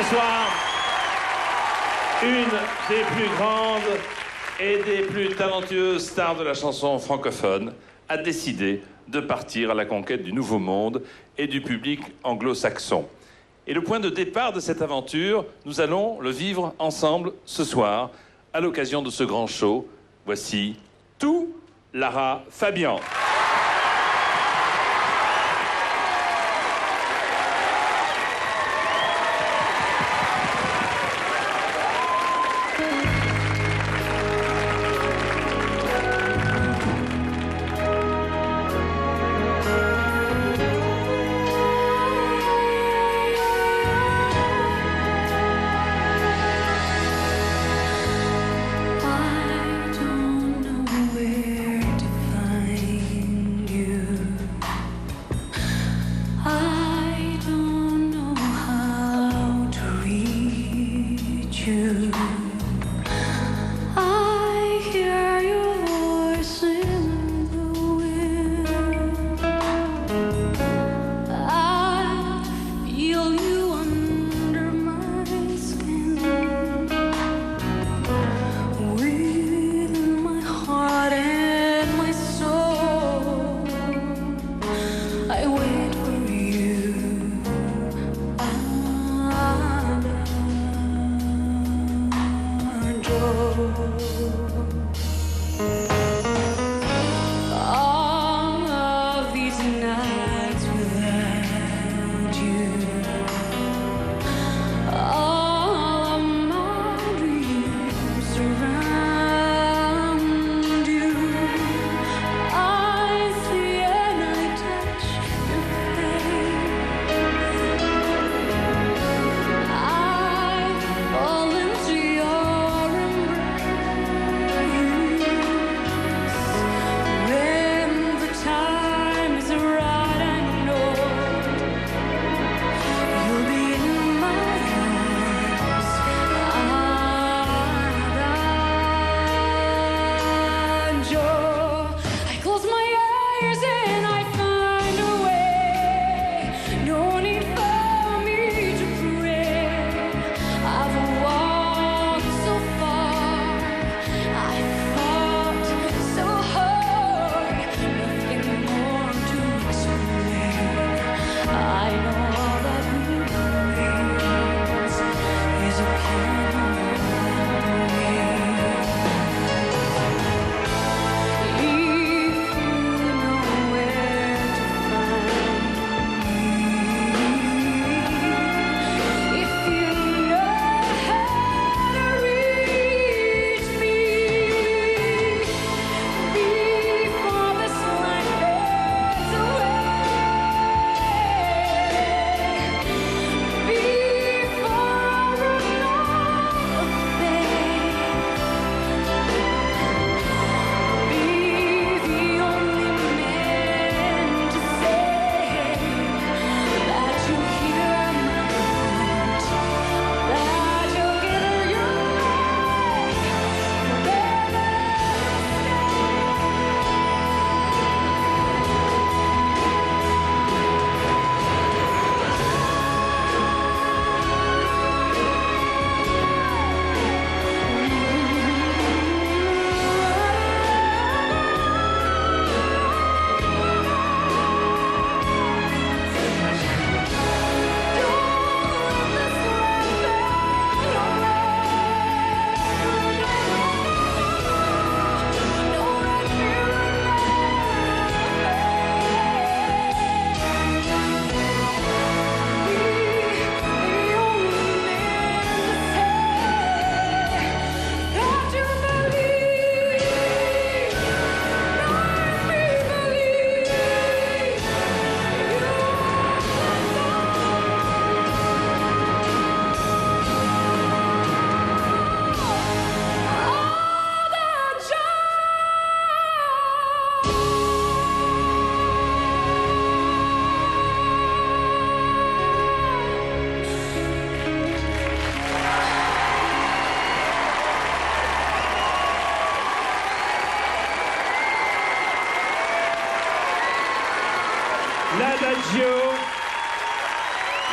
bonsoir. Une des plus grandes et des plus talentueuses stars de la chanson francophone a décidé de partir à la conquête du Nouveau Monde et du public anglo-saxon. Et le point de départ de cette aventure, nous allons le vivre ensemble ce soir, à l'occasion de ce grand show. Voici tout Lara Fabian.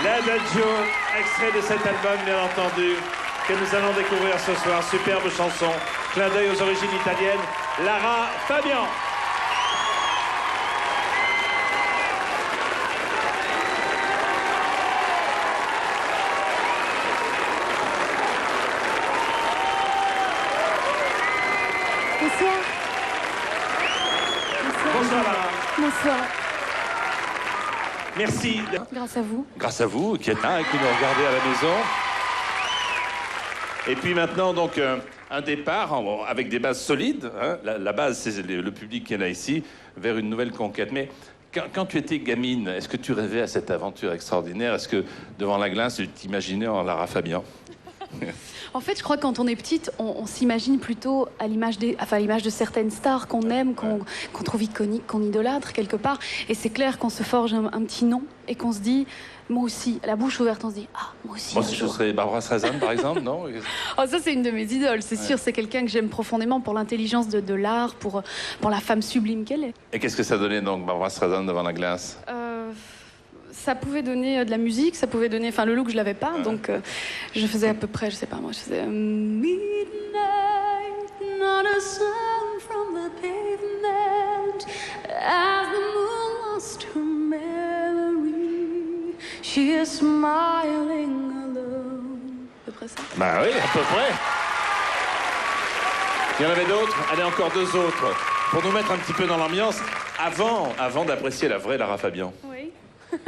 L'Adagio, extrait de cet album, bien entendu, que nous allons découvrir ce soir. Superbe chanson, clin d'œil aux origines italiennes, Lara Fabian. Bonsoir. Bonsoir Lara. Bonsoir. Merci. Grâce à vous. Grâce à vous, qui êtes là et qui nous regardez à la maison. Et puis maintenant, donc, un départ avec des bases solides. Hein. La base, c'est le public qui est là ici, vers une nouvelle conquête. Mais quand tu étais gamine, est-ce que tu rêvais à cette aventure extraordinaire? Est-ce que, devant la glace, tu t'imaginais en Lara Fabian? En fait, je crois que quand on est petite, on s'imagine plutôt à l'image de certaines stars qu'on aime, qu'on trouve iconiques, qu'on idolâtre quelque part. Et c'est clair qu'on se forge un petit nom et qu'on se dit, moi aussi, la bouche ouverte, on se dit, ah, moi aussi. Moi aussi, je serais Barbara Streisand, par exemple, non? Oh, ça, c'est une de mes idoles, c'est sûr. C'est quelqu'un que j'aime profondément pour l'intelligence de l'art, pour la femme sublime qu'elle est. Et qu'est-ce que ça donnait, donc, Barbara Streisand devant la glace? Ça pouvait donner de la musique, ça pouvait donner... Enfin, le look, je l'avais pas, donc je faisais à peu près, je sais pas moi, je faisais... Midnight, not a sound from the pavement as the moon lost her memory. She is smiling alone. À peu près ça. Bah oui, à peu près. Il y en avait d'autres. Allez, encore deux autres. Pour nous mettre un petit peu dans l'ambiance, avant d'apprécier la vraie Lara Fabian. Oui.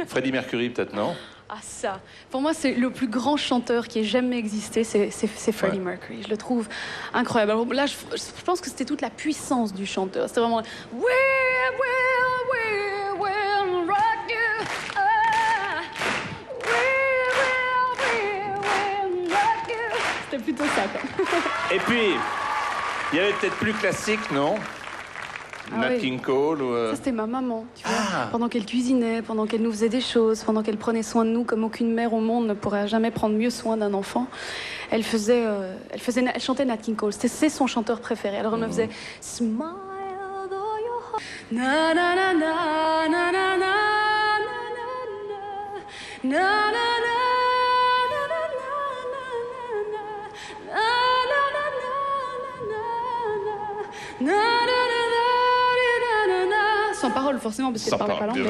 Freddie Mercury, peut-être, non? Ah ça, pour moi c'est le plus grand chanteur qui ait jamais existé, c'est Freddie Mercury. Je le trouve incroyable. Alors là, je pense que c'était toute la puissance du chanteur. C'était vraiment We will rock you. We will rock you. C'était plutôt ça, quoi. Et puis, il y avait peut-être plus classique, non? Nat oui. King Cole ou... Ça, c'était ma maman, tu vois. Pendant qu'elle cuisinait, pendant qu'elle nous faisait des choses, pendant qu'elle prenait soin de nous comme aucune mère au monde ne pourrait jamais prendre mieux soin d'un enfant, elle chantait Nat King Cole. C'est son chanteur préféré. Alors elle me faisait Smile though your heart. Na na na na na na na na na na na. Sans parole, forcément, parce qu'elle ne parle pas l'anglais.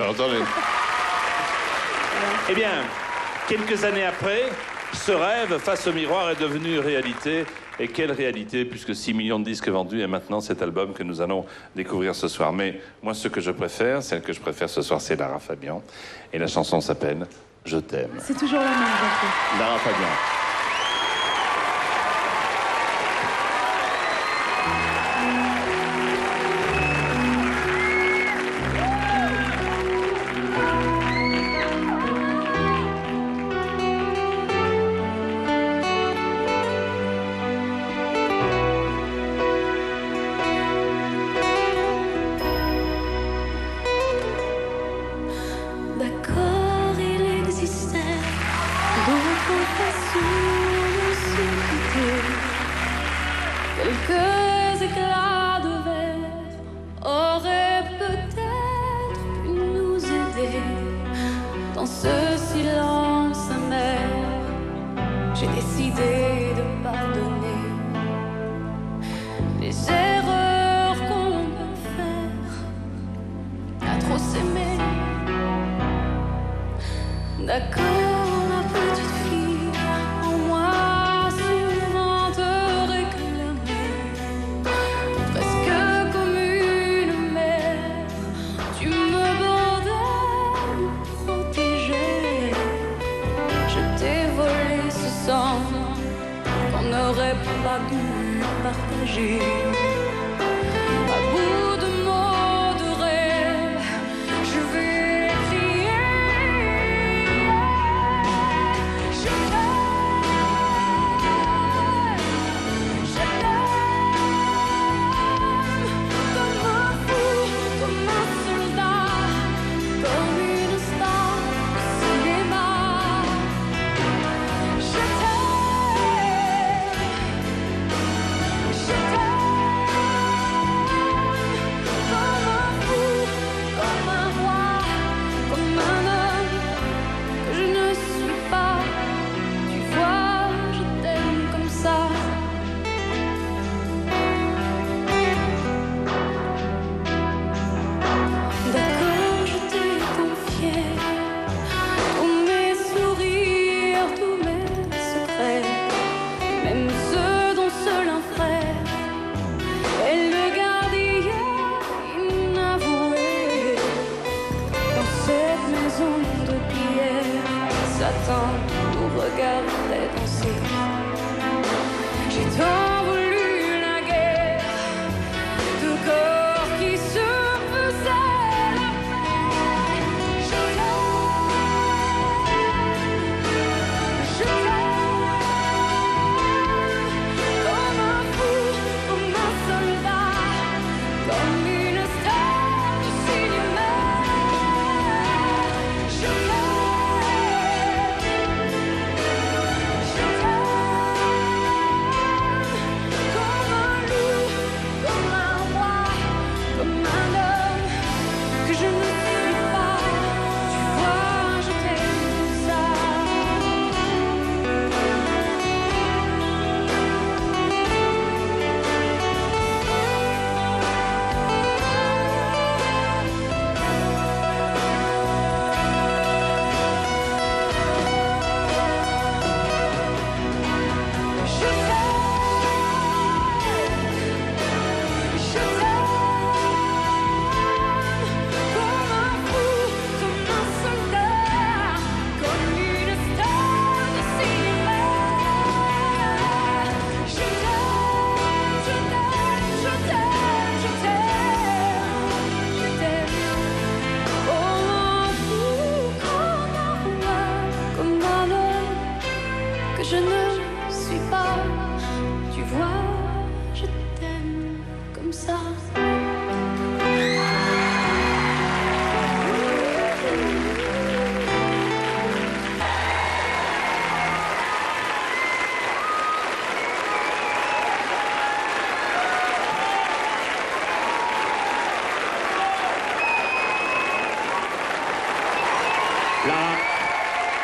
Eh bien, quelques années après, ce rêve face au miroir est devenu réalité. Et quelle réalité, puisque 6 millions de disques vendus et maintenant cet album que nous allons découvrir ce soir. Mais moi, celle que je préfère ce soir, c'est Lara Fabian. Et la chanson s'appelle « Je t'aime ». C'est toujours la même, je trouve. Lara Fabian. D'accord, il existait d'autres façons de s'écouter. Quelques éclats de verre auraient peut-être pu nous aider. Dans ce silence amer, j'ai décidé de pardonner les erreurs qu'on peut faire à trop s'aimer. D'accord, ma petite fille, en moi souvent te réclamer, presque comme une mère, tu me bordais, me protégeais. Je t'ai volé ce sang qu'on n'aurait pas dû partager. À bout de mots de rêve, je vais crier. Je t'aime.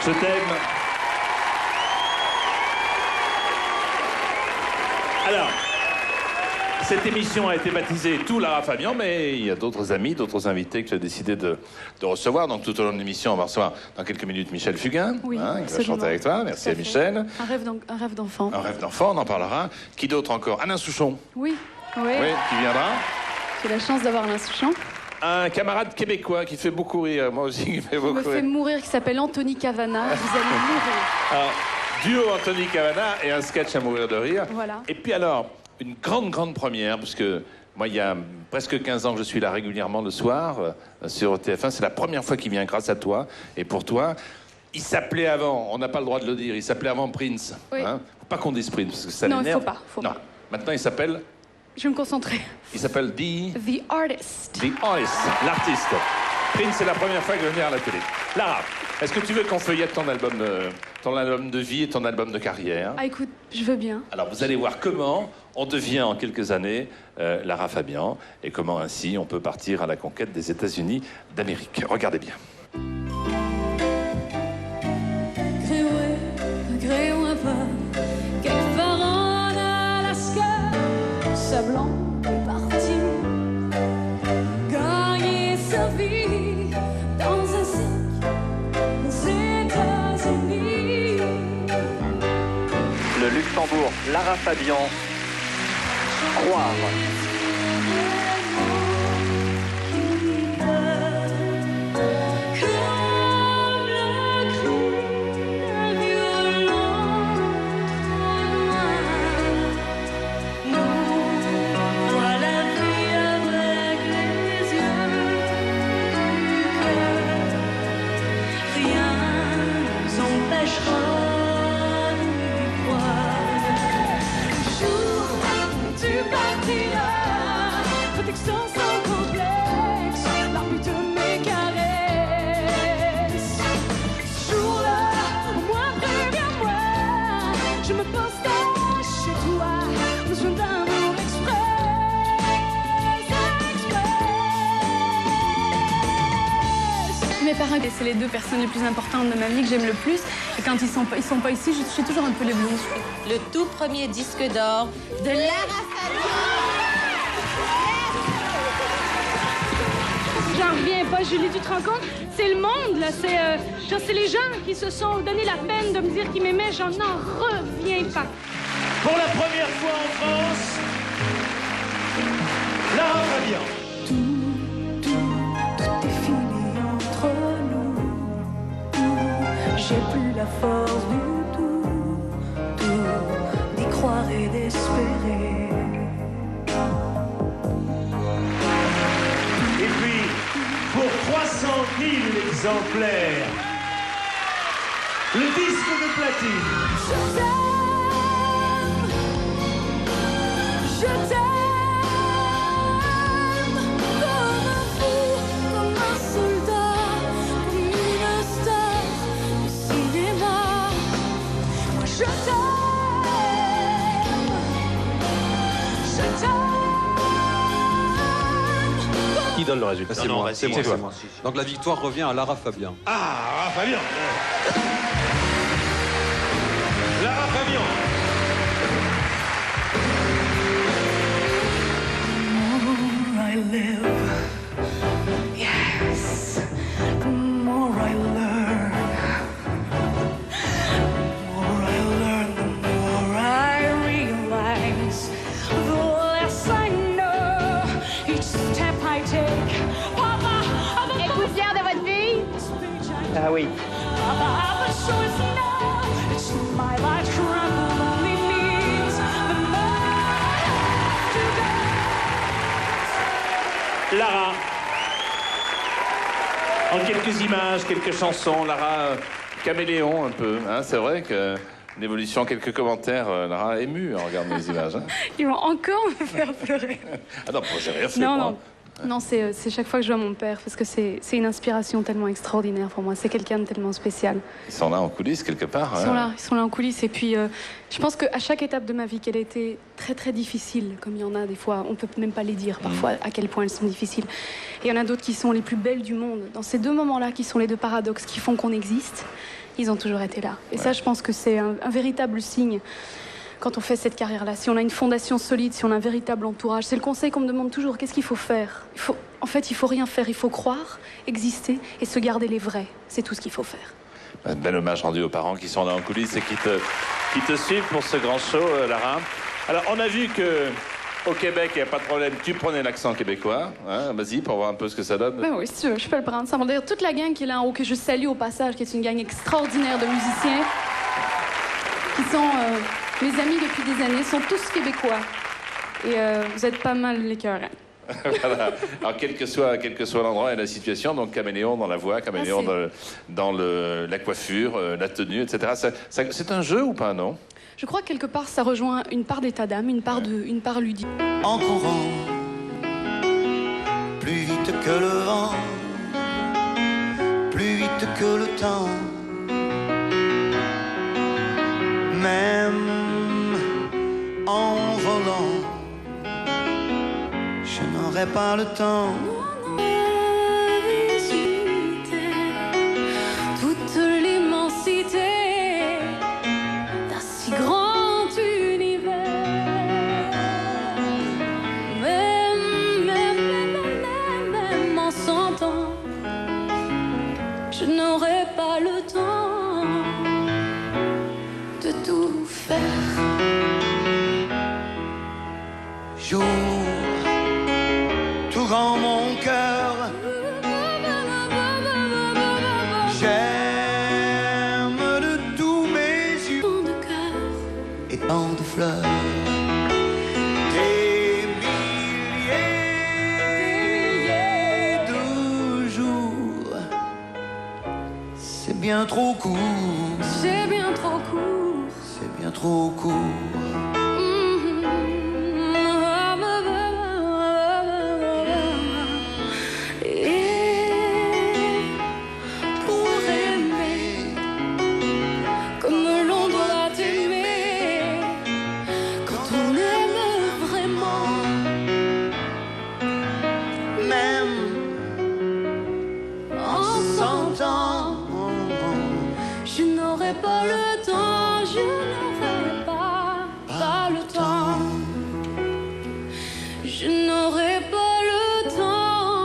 Je t'aime. Alors, cette émission a été baptisée Tout Lara Fabian, mais il y a d'autres amis, d'autres invités que j'ai décidé de recevoir. Donc tout au long de l'émission, on va recevoir dans quelques minutes Michel Fugain, oui, qui va chanter avec toi. Merci à Michel. Un rêve d'enfant. Un rêve d'enfant, on en parlera. Qui d'autre encore? Alain Souchon. Oui. Oui, qui viendra. J'ai la chance d'avoir Alain Souchon. Un camarade québécois qui fait beaucoup rire, moi aussi qui fait beaucoup rire. Qui me fait mourir, qui s'appelle Anthony Cavana. Vous allez mourir. Alors, duo Anthony Cavana et un sketch à mourir de rire. Voilà. Et puis alors, une grande première, parce que moi, il y a presque 15 ans que je suis là régulièrement le soir sur TF1. C'est la première fois qu'il vient grâce à toi et pour toi. Il s'appelait avant, on n'a pas le droit de le dire, il s'appelait avant Prince. Oui. Hein, faut pas qu'on dise Prince, parce que ça non, l'énerve. Faut pas. Maintenant, il s'appelle... Je vais me concentrer. Il s'appelle The Artist. The Artist, l'artiste. Prince, c'est la première fois que je viens à la télé. Lara, est-ce que tu veux qu'on feuillette ton album de vie et ton album de carrière? Ah, écoute, je veux bien. Alors, vous allez voir comment on devient en quelques années Lara Fabian et comment ainsi on peut partir à la conquête des États-Unis d'Amérique. Regardez bien. Créons un peu, quelque part en Alaska, Sablan est parti, gagner sa vie dans un cirque aux États-Unis. Le Luxembourg, Lara Fabian, Croire. Mes parents, c'est les deux personnes les plus importantes de ma vie que j'aime le plus. Et quand ils sont pas ici, je suis toujours un peu les blues. Le tout premier disque d'or de Lara Fabian. J'en reviens pas, Julie, tu te rends compte? C'est le monde, là. C'est les gens qui se sont donné la peine de me dire qu'ils m'aimaient. J'en reviens pas. Pour la première fois en France, Lara Fabian. Tout est fini entre nous. J'ai plus la force du tout d'y croire et d'espérer. Et puis, pour 300 000 exemplaires, le disque de platine. Je t'aime, je t'aime. Qui donne le résultat? C'est moi, c'est moi. Donc la victoire revient à Lara Fabian. Ah, Lara Fabian. Lara Fabian. The more I live, yes, the more I learn. The more I learn, the more I realize. The less I know, each step I take. Êtes-vous fiers de votre fille? Ah oui. Lara, en quelques images, quelques chansons, Lara, caméléon un peu, hein, c'est vrai que l'évolution, quelques commentaires, Lara émue en regardant les images. Hein. Ils vont encore me faire pleurer. Ah non, j'ai rien fait. Non, moi. non. Non, c'est chaque fois que je vois mon père, parce que c'est une inspiration tellement extraordinaire pour moi. C'est quelqu'un de tellement spécial. Ils sont là en coulisses quelque part. Ils sont là en coulisses. Et puis, je pense qu'à chaque étape de ma vie, qu'elle a été très, très difficile, comme il y en a des fois, on peut même pas les dire parfois à quel point elles sont difficiles. Et il y en a d'autres qui sont les plus belles du monde. Dans ces deux moments-là, qui sont les deux paradoxes qui font qu'on existe, ils ont toujours été là. Et ça, je pense que c'est un véritable signe quand on fait cette carrière-là. Si on a une fondation solide, si on a un véritable entourage, c'est le conseil qu'on me demande toujours. Qu'est-ce qu'il faut faire ? En fait, il faut rien faire. Il faut croire, exister et se garder les vrais. C'est tout ce qu'il faut faire. Un bel hommage rendu aux parents qui sont là en coulisses et qui te suivent pour ce grand show, Lara. Alors, on a vu que au Québec, il n'y a pas de problème. Tu prenais l'accent québécois. Hein, vas-y, pour voir un peu ce que ça donne. Ben oui, si tu veux, je peux le prendre. Ça va dire toute la gang qui est là en haut, que je salue au passage, qui est une gang extraordinaire de musiciens, qui sont mes amis depuis des années, sont tous québécois. Et vous êtes pas mal les cœurs. Hein. Voilà. Alors, quel que soit l'endroit et la situation, donc caméléon dans la voix, caméléon dans la coiffure, la tenue, etc. C'est un jeu ou pas, non? Je crois que quelque part, ça rejoint une part d'état d'âme, une part ludique. En courant, plus vite que le vent, plus vite que le temps, même en volant, je n'aurai pas le temps. Toute l'immensité d'un si grand univers. Même en 100 ans, je n'aurai pas le temps de tout faire. Jour, tout grand mon cœur, j'aime de tous mes yeux De cœur, et tant de fleurs, des milliers de jours. C'est bien trop court, c'est bien trop court. c'est bien trop court. Et pour aimer comme l'on doit aimer, quand on aime vraiment, Même en 100 ans, je n'aurai pas le temps, je n'aurai pas le temps, je n'aurai pas le temps,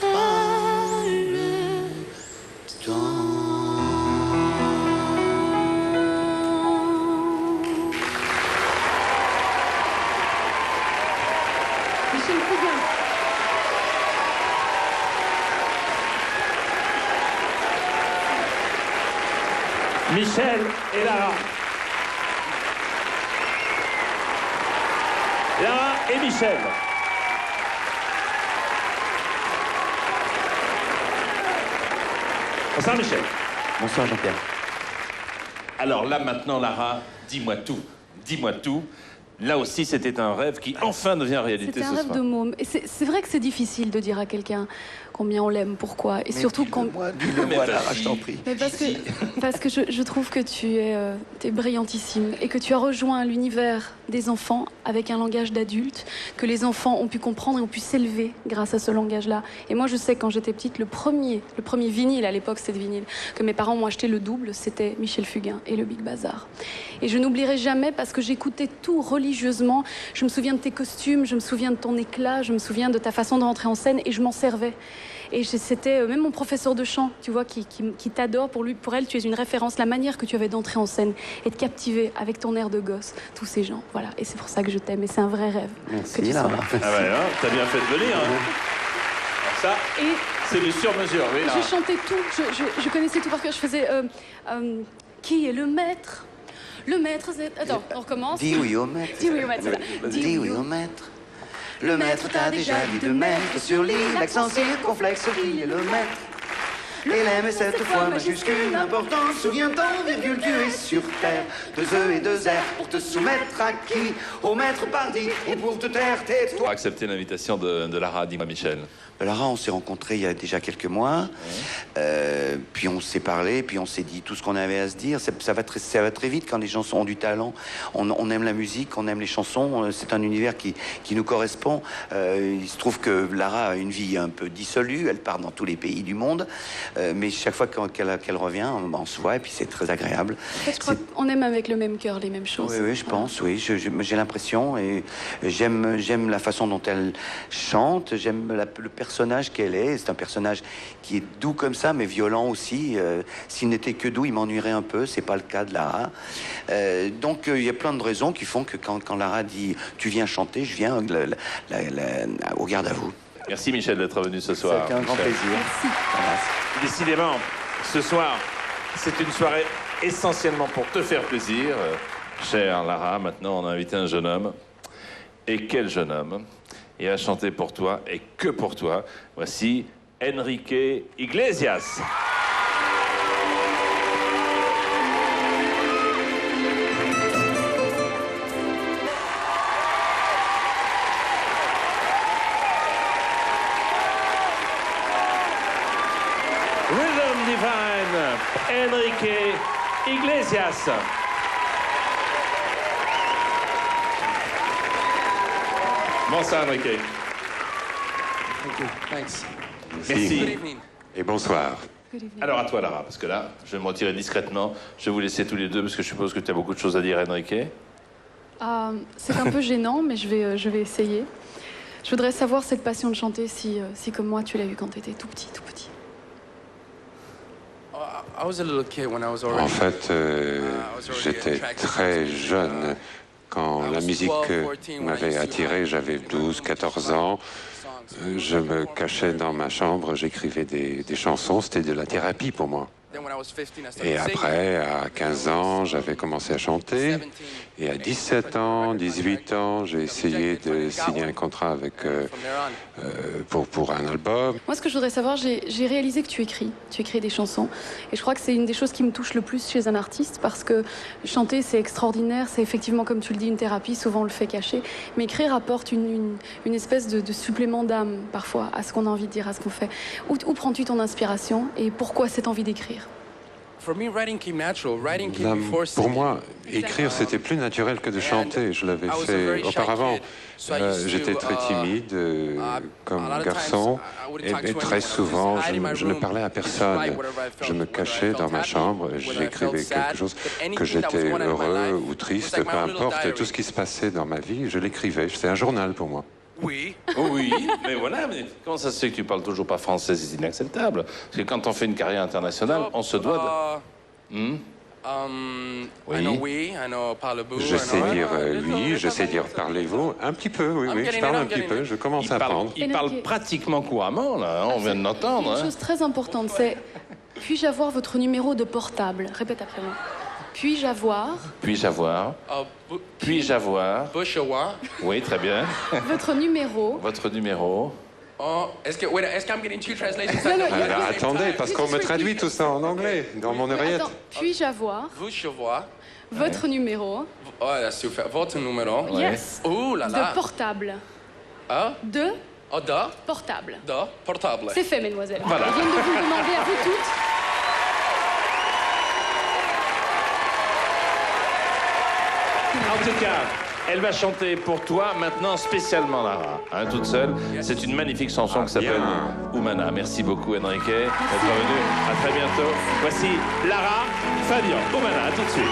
pas le Michel Fugain. Michel et Lara. Lara et Michel. Bonsoir Michel. Bonsoir Jean-Pierre. Alors là, maintenant, Lara, dis-moi tout. Dis-moi tout. Là aussi, c'était un rêve qui enfin devient réalité C'était ce un rêve soir. de môme. Et c'est vrai que c'est difficile de dire à quelqu'un combien on l'aime, pourquoi. Et surtout quand... Dis-le-moi, Lara, je t'en prie. Mais parce que je trouve que tu es brillantissime et que tu as rejoint l'univers des enfants avec un langage d'adulte, que les enfants ont pu comprendre et ont pu s'élever grâce à ce langage-là. Et moi, je sais, quand j'étais petite, le premier vinyle, à l'époque, c'était vinyle, que mes parents m'ont acheté le double, c'était Michel Fugain et le Big Bazar. Et je n'oublierai jamais parce que j'écoutais tout religieusement. Je me souviens de tes costumes, je me souviens de ton éclat, je me souviens de ta façon de rentrer en scène et je m'en servais. Et c'était même mon professeur de chant, tu vois, qui t'adore. Pour elle, tu es une référence. La manière que tu avais d'entrer en scène et de captiver avec ton air de gosse tous ces gens. Voilà. Et c'est pour ça que je t'aime. Et c'est un vrai rêve. Merci, que tu Lara. sois là. Ah ouais, hein, t'as bien fait de venir. Hein. Ça, Et c'est du sur-mesure, oui, Lara. je chantais tout. Je connaissais tout par cœur. Je faisais qui est le maître? Le maître, c'est... Attends, on recommence. Dis oui au maître. Dis oui au maître, c'est ça. Dis oui au maître. Le maître t'a déjà dit de mettre sur l'île l'accent circonflexe qui est le maître. L'élève est cette fois majuscule, important. Souviens-t'en, virgule, tu es sur terre. 2 E et 2 R pour te soumettre à qui? Au maître pardi, et pour te taire, tais-toi. Pour accepter l'invitation de Lara, dis-moi Michel. Lara, on s'est rencontrés il y a déjà quelques mois, puis on s'est parlé, puis on s'est dit tout ce qu'on avait à se dire. Ça va très vite quand les gens ont du talent. On aime la musique, on aime les chansons. C'est un univers qui nous correspond. Il se trouve que Lara a une vie un peu dissolue. Elle part dans tous les pays du monde. mais chaque fois qu'elle revient, on se voit et puis c'est très agréable. En fait, je crois qu'on aime avec le même cœur les mêmes choses. Oui, je pense, oui. J'ai l'impression et j'aime la façon dont elle chante, j'aime le personnage qu'elle est. C'est un personnage qui est doux comme ça, mais violent aussi. S'il n'était que doux, il m'ennuierait un peu. C'est pas le cas de Lara. Donc, il y a plein de raisons qui font que quand Lara dit « tu viens chanter », je viens au garde à vous. Merci Michel d'être venu ce soir. C'est un grand plaisir. Merci. Voilà. Décidément, ce soir, c'est une soirée essentiellement pour te faire plaisir. Chère Lara, maintenant on a invité un jeune homme. Et quel jeune homme! Il va chanter pour toi et que pour toi. Voici Enrique Iglesias. Rhythm Divine, Enrique Iglesias. Bonsoir Enrique. Merci. Et bonsoir. Alors à toi Lara, parce que là, je vais me retirer discrètement. Je vais vous laisser tous les deux, parce que je suppose que tu as beaucoup de choses à dire, Enrique. C'est un peu gênant, mais je vais essayer. Je voudrais savoir cette passion de chanter, si comme moi, tu l'as eu quand tu étais tout petit. En fait, j'étais très jeune quand la musique m'avait attiré. J'avais 12, 14 ans. Je me cachais dans ma chambre, j'écrivais des chansons. C'était de la thérapie pour moi. Et après, à 15 ans, j'avais commencé à chanter. Et à 17 ans, 18 ans, j'ai essayé de signer un contrat avec, pour un album. Moi, ce que je voudrais savoir, j'ai réalisé que tu écris des chansons. Et je crois que c'est une des choses qui me touche le plus chez un artiste, parce que chanter, c'est extraordinaire. C'est effectivement, comme tu le dis, une thérapie. Souvent, on le fait cacher. Mais écrire apporte une espèce de supplément d'âme, parfois, à ce qu'on a envie de dire, à ce qu'on fait. Où prends-tu ton inspiration et pourquoi cette envie d'écrire? Pour moi, écrire, c'était plus naturel que de chanter. Je l'avais fait auparavant. J'étais très timide comme garçon et très souvent, je ne parlais à personne. Je me cachais dans ma chambre et j'écrivais quelque chose, que j'étais heureux ou triste, peu importe, tout ce qui se passait dans ma vie, je l'écrivais. C'était un journal pour moi. Oui. Oui, mais voilà, mais comment ça se fait que tu parles toujours pas français? C'est inacceptable. Parce que quand on fait une carrière internationale, on se doit de... Oui. Je sais dire oui, je sais dire parlez-vous. Un petit peu, oui, je parle un petit peu, je commence à apprendre. Il parle pratiquement couramment, là, on vient de l'entendre. Une chose très importante, c'est puis-je avoir votre numéro de portable? Répète après moi. Puis-je avoir... Puis-je avoir... Puis-je avoir... Oui, très bien. Votre numéro... Votre numéro... Est-ce que I'm getting two translations? Attendez, parce qu'on me traduit tout ça en anglais, dans mon oreillette. Puis-je avoir... Votre numéro... Votre numéro... Yes. Oh là là. De portable. De... Portable. De portable. C'est fait, mesdemoiselles. Voilà. Je viens de vous le demander à vous toutes. En tout cas, elle va chanter pour toi maintenant spécialement, Lara, toute seule. C'est une magnifique chanson qui s'appelle Oumana. Merci beaucoup, Enrique, d'être venu. À très bientôt. Voici Lara Fabian. Oumana, à tout de suite.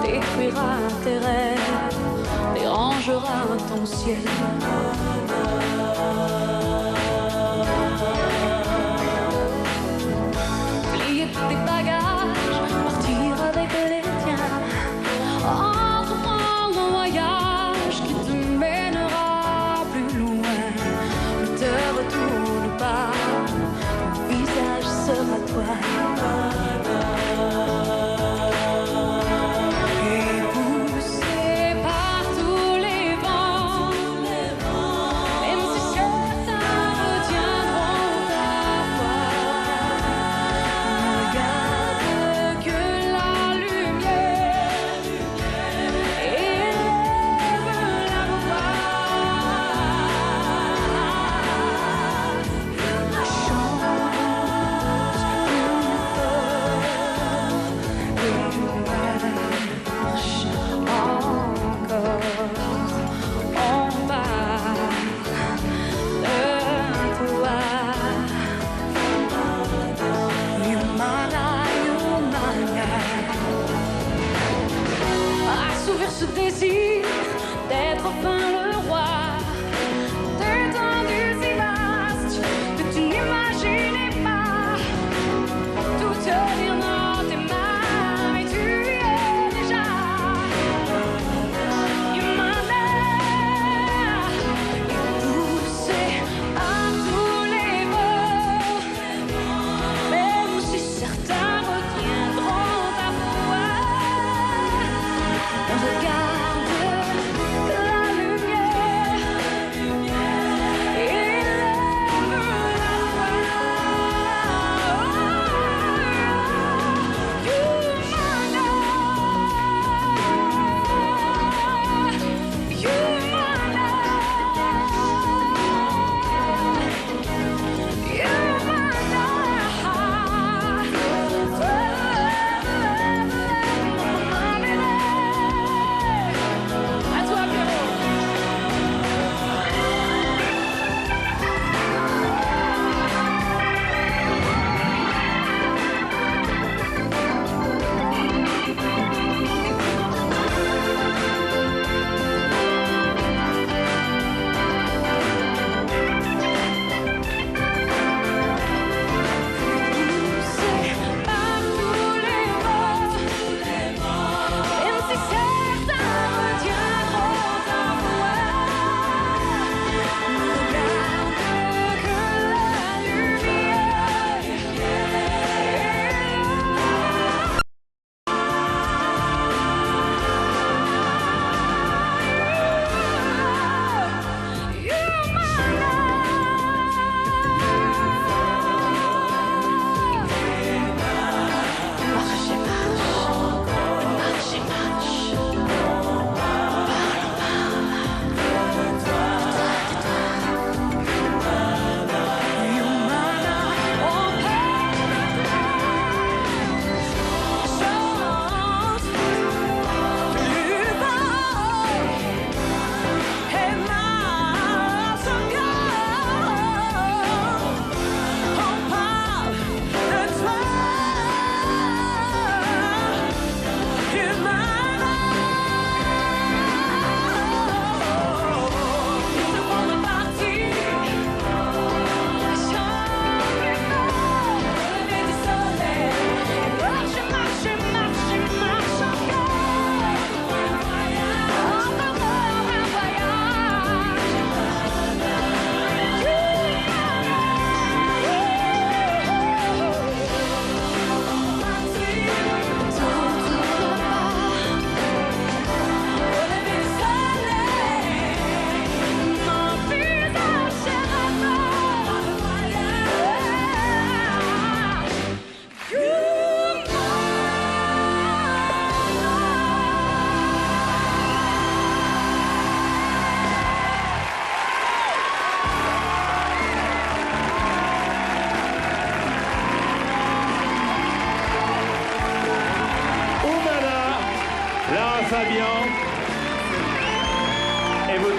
Détruira tes rêves, dérangera ton ciel. Plier tes bagages, partir avec les tiens, entreprendre un voyage qui te mènera plus loin. Ne te retourne pas, ton visage sera toi.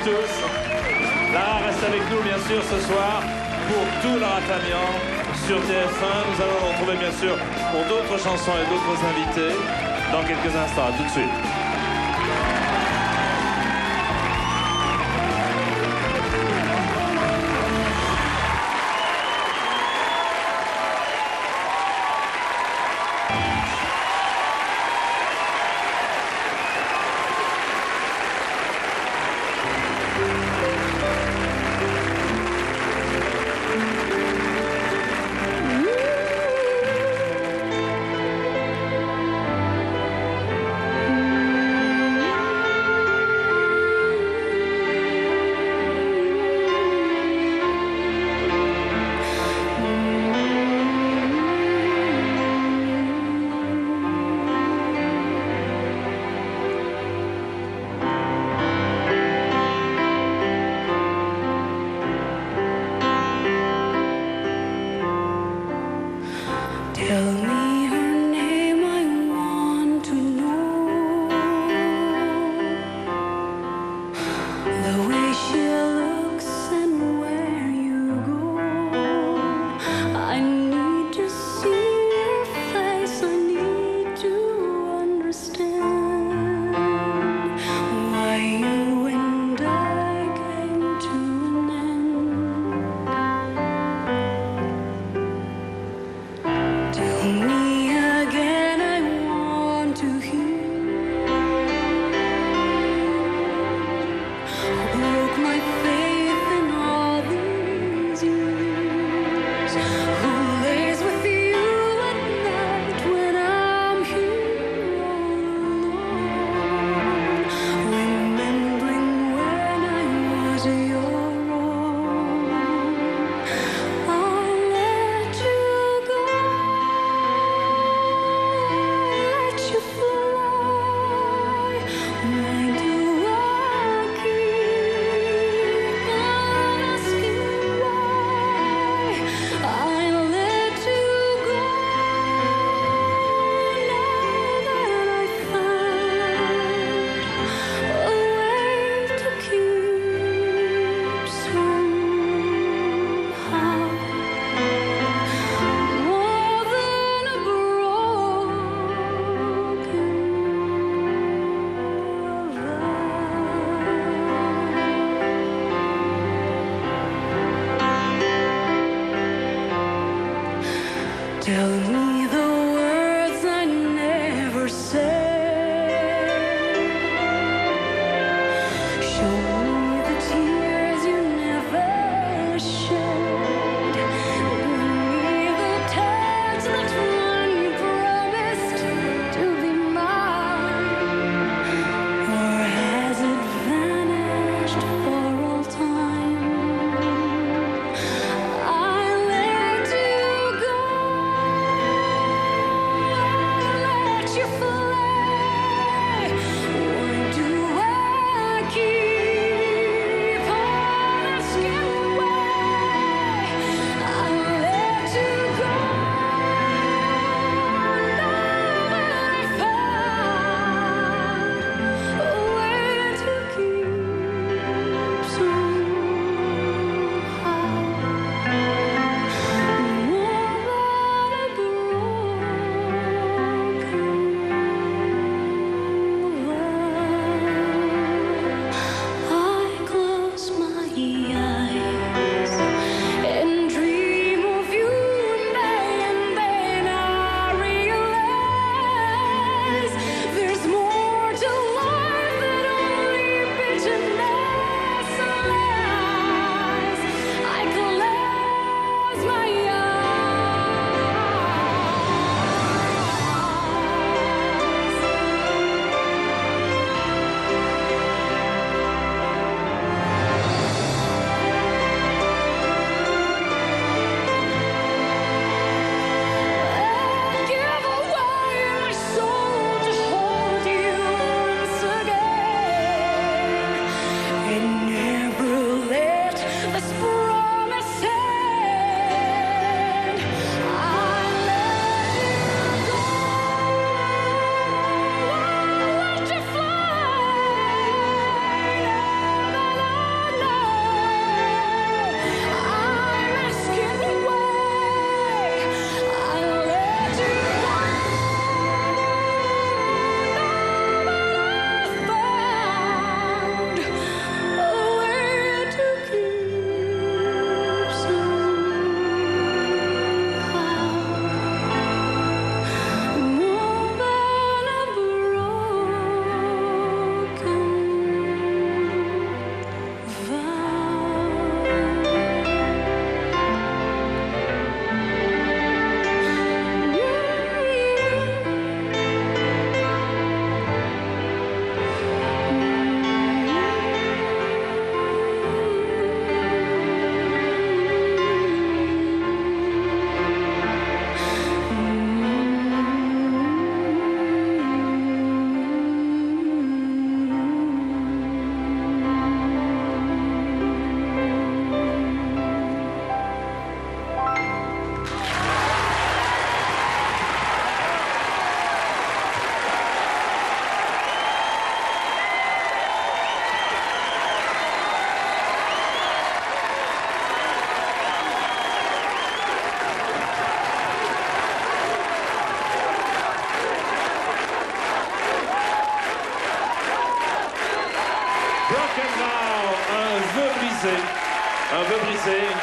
tous. Lara reste avec nous, bien sûr, ce soir, pour tout Lara Fabian sur TF1. Nous allons nous retrouver, bien sûr, pour d'autres chansons et d'autres invités dans quelques instants. À tout de suite. Tell me her name, I want to know. The way she looks and where you go. I need to see your face, I need to understand why you and I came to an end. Tell me again, I want to hear. Who broke my faith in all these years? Who lays with you at night when I'm here all alone? Remembering when I was your own. I'll let you go. Let you fly. Why do I keep asking why? I let you go now that I found a way to keep somehow. More than a broken Tell me the words I never said. Show me the tears you never shed. Bring me the text that one you promised to be mine. Or has it vanished for all time? I let you go.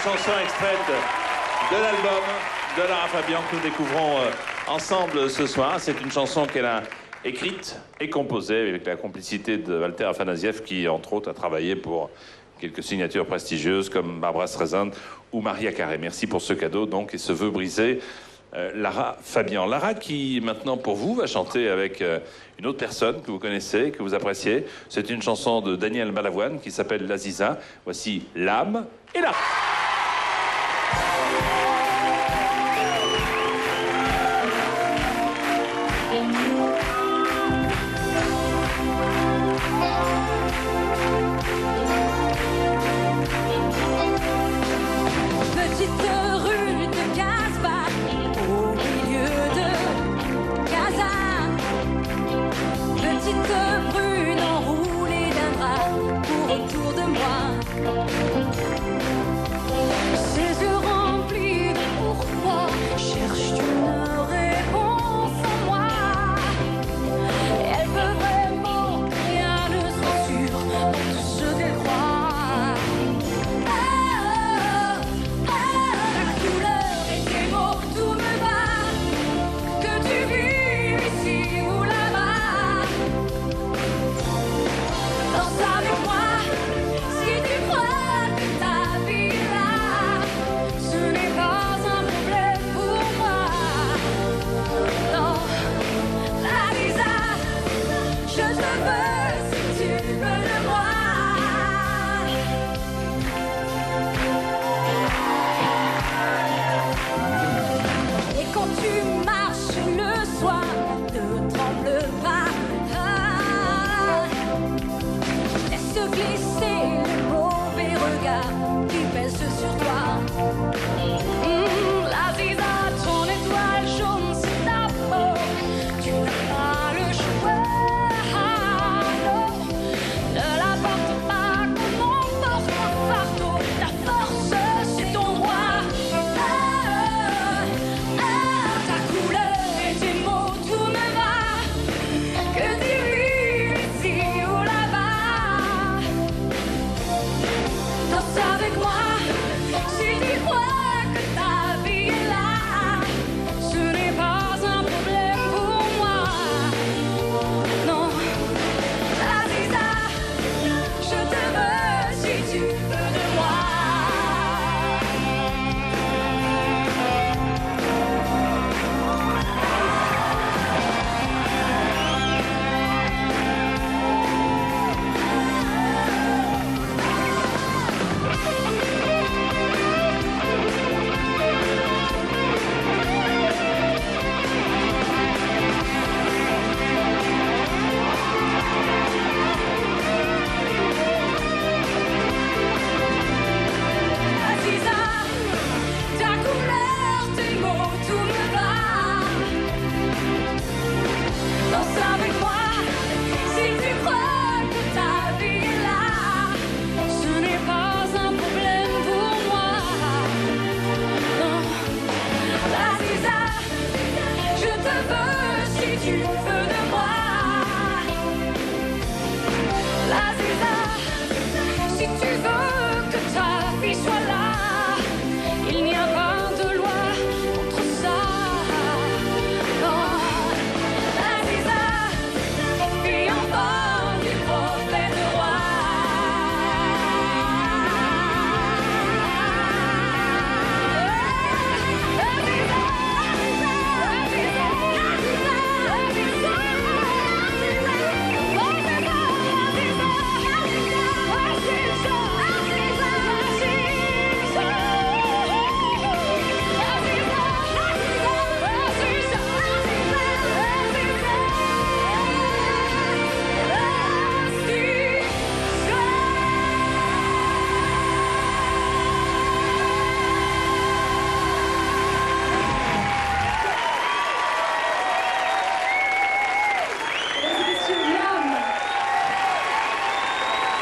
chanson extraite de l'album de Lara Fabian que nous découvrons ensemble ce soir. C'est une chanson qu'elle a écrite et composée avec la complicité de Walter Afanasieff qui, entre autres, a travaillé pour quelques signatures prestigieuses comme Barbra Streisand ou Maria Carey. Merci pour ce cadeau donc et ce vœu brisé. Lara Fabian. Lara qui maintenant pour vous va chanter avec une autre personne que vous connaissez, que vous appréciez. C'est une chanson de Daniel Balavoine qui s'appelle L'Aziza. Voici L'âme et la...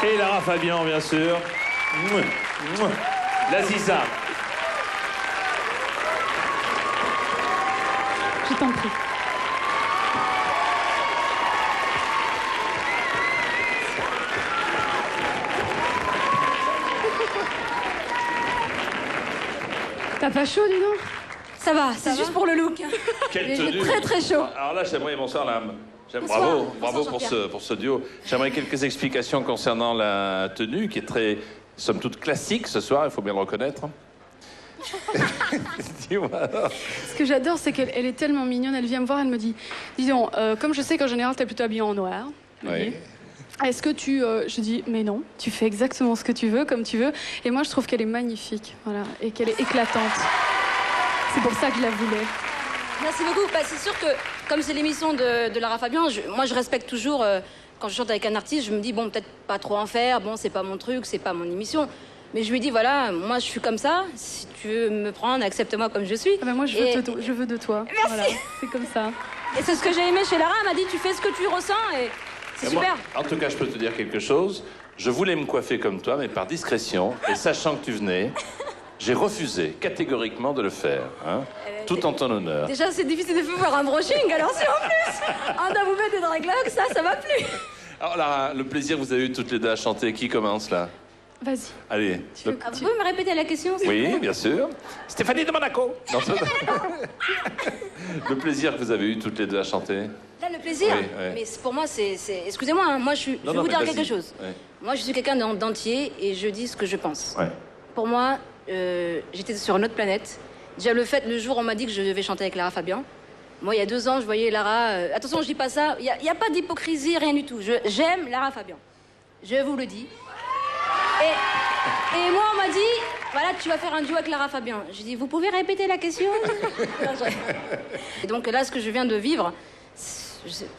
Et Lara Fabian, bien sûr. L'Aziza. Je t'en prie. T'as pas chaud, dis donc? Ça va, c'est juste pour le look. Quelle tenue. Très très chaud. Alors là, j'aimerais, bonsoir Lame. Bonsoir. Bravo Bonsoir, pour ce duo. J'aimerais quelques explications concernant la tenue, qui est très, somme toute, classique ce soir, il faut bien le reconnaître. Dis-moi alors. Ce que j'adore, c'est qu'elle est tellement mignonne. Elle vient me voir, elle me dit, dis donc, comme je sais qu'en général, t'es plutôt habillée en noir. Oui. Est-ce que tu... je dis, mais non, tu fais exactement ce que tu veux, comme tu veux. Et moi, je trouve qu'elle est magnifique, voilà, et qu'elle est éclatante. C'est pour ça que je la voulais. Merci beaucoup. Bah, c'est sûr que, comme c'est l'émission de Lara Fabian, moi je respecte toujours, quand je chante avec un artiste, je me dis, bon, peut-être pas trop en faire, bon, c'est pas mon truc, c'est pas mon émission. Mais je lui dis, voilà, moi je suis comme ça, si tu veux me prendre, accepte-moi comme je suis. Ah ben moi, je veux de toi. Merci. Voilà, c'est comme ça. Et c'est ce que j'ai aimé chez Lara, elle m'a dit, tu fais ce que tu ressens et c'est super. Moi, en tout cas, je peux te dire quelque chose. Je voulais me coiffer comme toi, mais par discrétion, et sachant que tu venais, j'ai refusé catégoriquement de le faire, hein, tout en ton honneur. Déjà, c'est difficile de faire un brushing, alors si en plus, on doit vous mettre des dreadlocks, ça va plus. Alors Lara, le plaisir que vous avez eu toutes les deux à chanter, qui commence là? Vas-y. Allez. Vous pouvez me répéter la question? Oui, bien sûr. Stéphanie de Monaco. Non, le plaisir que vous avez eu toutes les deux à chanter. Là, le plaisir, oui. Mais pour moi, c'est... Excusez-moi, hein, moi, je vais vous dire quelque chose. Ouais. Moi, je suis quelqu'un d'entier et je dis ce que je pense. Ouais. Pour moi, j'étais sur une autre planète. Déjà, le jour où on m'a dit que je devais chanter avec Lara Fabian, moi, il y a 2 ans, je voyais Lara... attention, je dis pas ça, il n'y a pas d'hypocrisie, rien du tout. J'aime Lara Fabian. Je vous le dis. Et moi, on m'a dit, voilà, tu vas faire un duo avec Lara Fabian. J'ai dit, vous pouvez répéter la question? Et donc là, ce que je viens de vivre,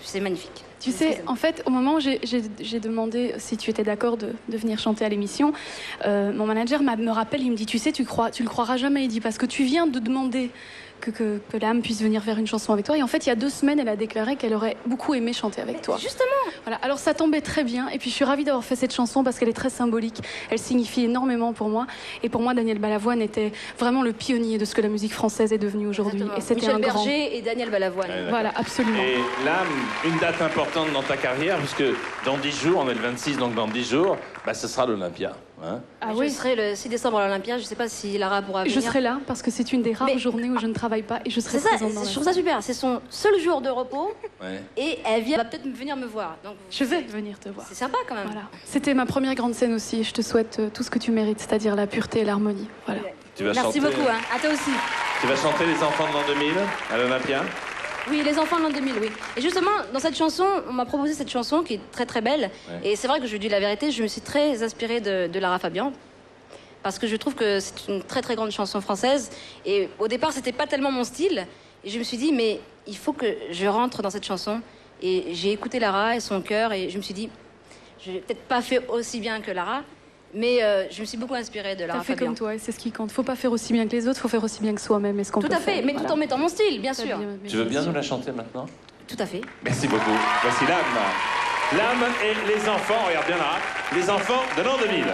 c'est magnifique. Tu sais, en fait, au moment où j'ai demandé si tu étais d'accord de venir chanter à l'émission, mon manager me rappelle, il me dit, tu sais, tu le croiras jamais, il dit, parce que tu viens de demander que l'âme puisse venir faire une chanson avec toi. Et en fait, il y a 2 semaines, elle a déclaré qu'elle aurait beaucoup aimé chanter avec toi. Justement. Voilà. Alors ça tombait très bien. Et puis je suis ravie d'avoir fait cette chanson parce qu'elle est très symbolique. Elle signifie énormément pour moi. Et pour moi, Daniel Balavoine était vraiment le pionnier de ce que la musique française est devenue aujourd'hui. Et c'était Michel un grand... Berger et Daniel Balavoine. Ouais, voilà, absolument. Et l'âme, une date importante dans ta carrière, puisque dans 10 jours, on est le 26, donc dans 10 jours, bah, ce sera l'Olympia. Hein. Ah oui. Je serai le 6 décembre à l'Olympia. Je ne sais pas si Lara pourra venir. Je serai là parce que c'est une des rares journées où je ne travaille pas et je serai présente dans la Je trouve ça super. C'est son seul jour de repos. Ouais. Et elle va peut-être venir me voir. Donc, je vais venir te voir. C'est sympa quand même. Voilà. C'était ma première grande scène aussi. Je te souhaite tout ce que tu mérites, c'est-à-dire la pureté et l'harmonie. Voilà. Merci beaucoup. Hein. À toi aussi. Tu vas chanter Les Enfants de l'an 2000 à l'Olympia? Oui, Les Enfants de l'an 2000, oui. Et justement, dans cette chanson, on m'a proposé cette chanson qui est très très belle. Ouais. Et c'est vrai que je dis la vérité, je me suis très inspirée de Lara Fabian. Parce que je trouve que c'est une très très grande chanson française. Et au départ, c'était pas tellement mon style. Et je me suis dit, mais il faut que je rentre dans cette chanson. Et j'ai écouté Lara et son cœur. Et je me suis dit, je n'ai peut-être pas fait aussi bien que Lara. Mais je me suis beaucoup inspirée de Lara Fabian. T'as fait comme toi, et c'est ce qui compte. Faut pas faire aussi bien que les autres, faut faire aussi bien que soi-même. Tout à fait, mais tout en mettant mon style, bien sûr. Tu veux bien nous la chanter maintenant? Tout à fait. Merci beaucoup. Voici l'âme. L'âme et les enfants, regarde bien là. Les enfants de l'an 2000.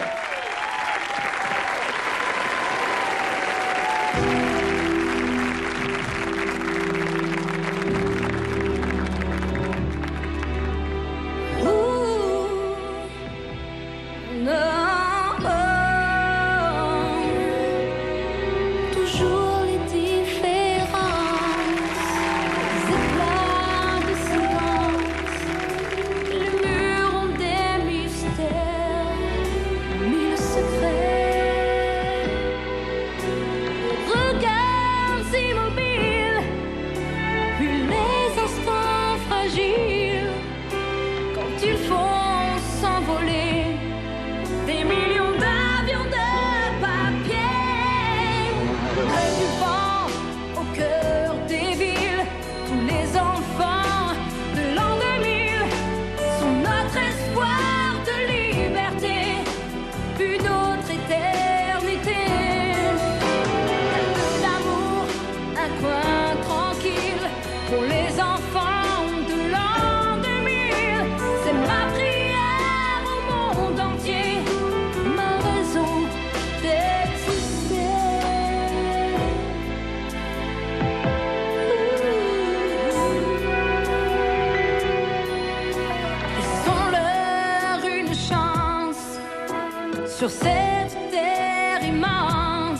Sur cette terre immense,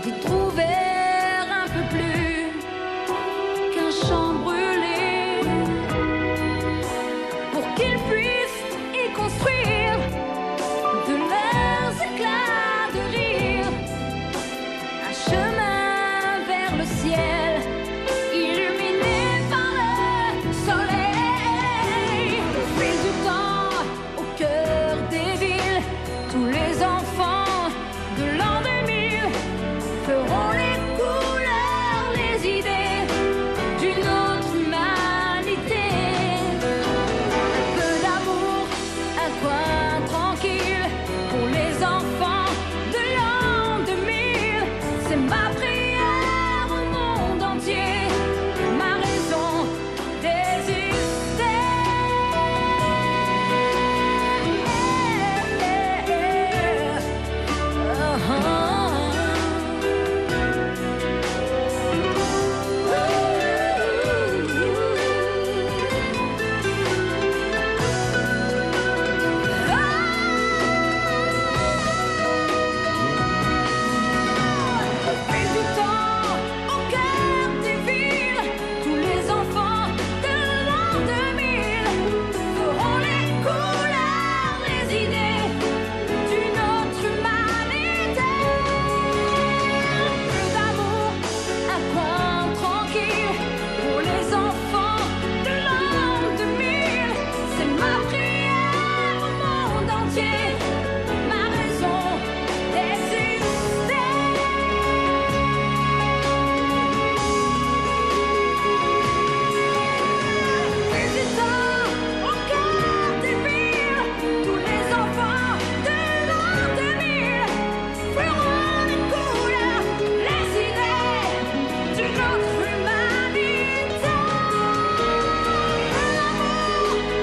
des trous ciel, illuminé par le soleil. Au fil du temps, au cœur des villes, tous les enfants de l'an 2000 feront les couleurs, les idées d'une autre humanité. Un peu d'amour, un coin tranquille pour les enfants de l'an 2000. C'est ma prière au monde entier, ma raison d'exister. Au fil du temps, au cœur des villes, tous les enfants de l'an 2000 feront les couleurs, les idées d'une autre humanité. Un peu d'amour, un coin tranquille pour les enfants de l'an 2000. C'est ma prière au monde entier, ma raison d'exister. Fil du temps, au cœur des villes, tous les enfants de l'an 2000 feront les couleurs, les idées d'une autre humanité.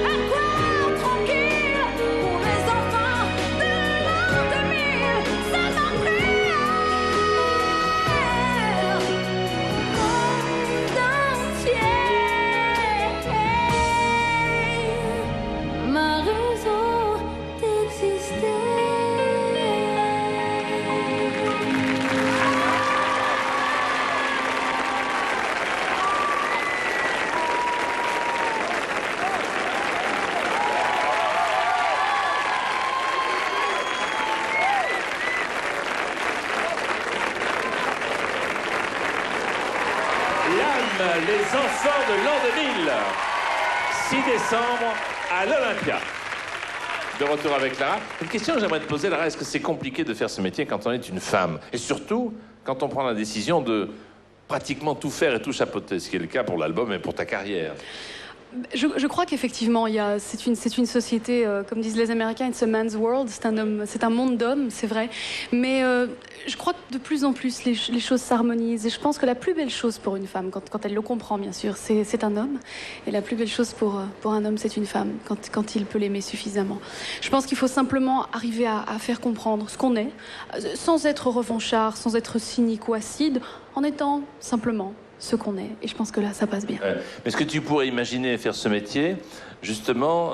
Un coin tranquille pour les enfants de l'an 2000. C'est ma prière au monde entier, ma raison d'exister. L'âme, les enfants de l'an 2000. 6 décembre à l'Olympia. De retour avec Lara. Une question que j'aimerais te poser, Lara, est-ce que c'est compliqué de faire ce métier quand on est une femme? Et surtout, quand on prend la décision de pratiquement tout faire et tout chapeauter, ce qui est le cas pour l'album et pour ta carrière. Je crois qu'effectivement, c'est une société, comme disent les Américains, it's a man's world, c'est un monde d'hommes, c'est vrai. Mais je crois que de plus en plus, les choses s'harmonisent. Et je pense que la plus belle chose pour une femme, quand elle le comprend, bien sûr, c'est un homme. Et la plus belle chose pour un homme, c'est une femme, quand il peut l'aimer suffisamment. Je pense qu'il faut simplement arriver à faire comprendre ce qu'on est, sans être revanchard, sans être cynique ou acide, en étant simplement ce qu'on est. Et je pense que là, ça passe bien. Mais est-ce que tu pourrais imaginer faire ce métier, justement,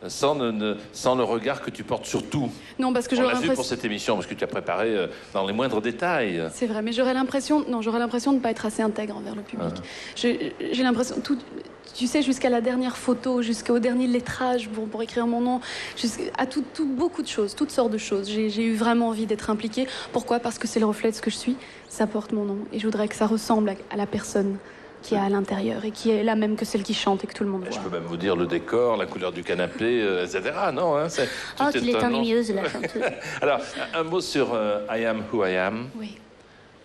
sans le regard que tu portes sur tout? Non, parce que on j'aurais l'a vu l'impression... pour cette émission, parce que tu as préparé dans les moindres détails. C'est vrai, mais j'aurais l'impression de ne pas être assez intègre envers le public. J'ai l'impression... Tu sais, jusqu'à la dernière photo, jusqu'au dernier lettrage pour écrire mon nom, à beaucoup de choses, toutes sortes de choses. J'ai eu vraiment envie d'être impliquée. Pourquoi? Parce que c'est le reflet de ce que je suis. Ça porte mon nom. Et je voudrais que ça ressemble à la personne qui est à l'intérieur et qui est la même que celle qui chante et que tout le monde voit. Je peux même vous dire le décor, la couleur du canapé, etc. Non, hein, Oh, qu'il est ennuyeuse, la chanteuse. Alors, un mot sur I Am Who I Am. Oui.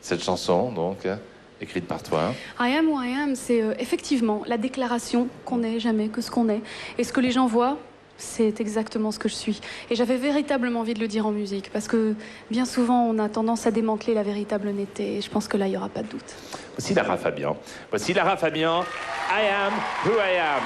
Cette chanson, donc, écrite par toi. I Am Who I Am, c'est effectivement la déclaration qu'on n'est jamais que ce qu'on est. Et ce que les gens voient, c'est exactement ce que je suis. Et j'avais véritablement envie de le dire en musique, parce que bien souvent, on a tendance à démanteler la véritable honnêteté. Et je pense que là, il n'y aura pas de doute. Voici Lara Fabian. Voici Lara Fabian. I Am Who I Am.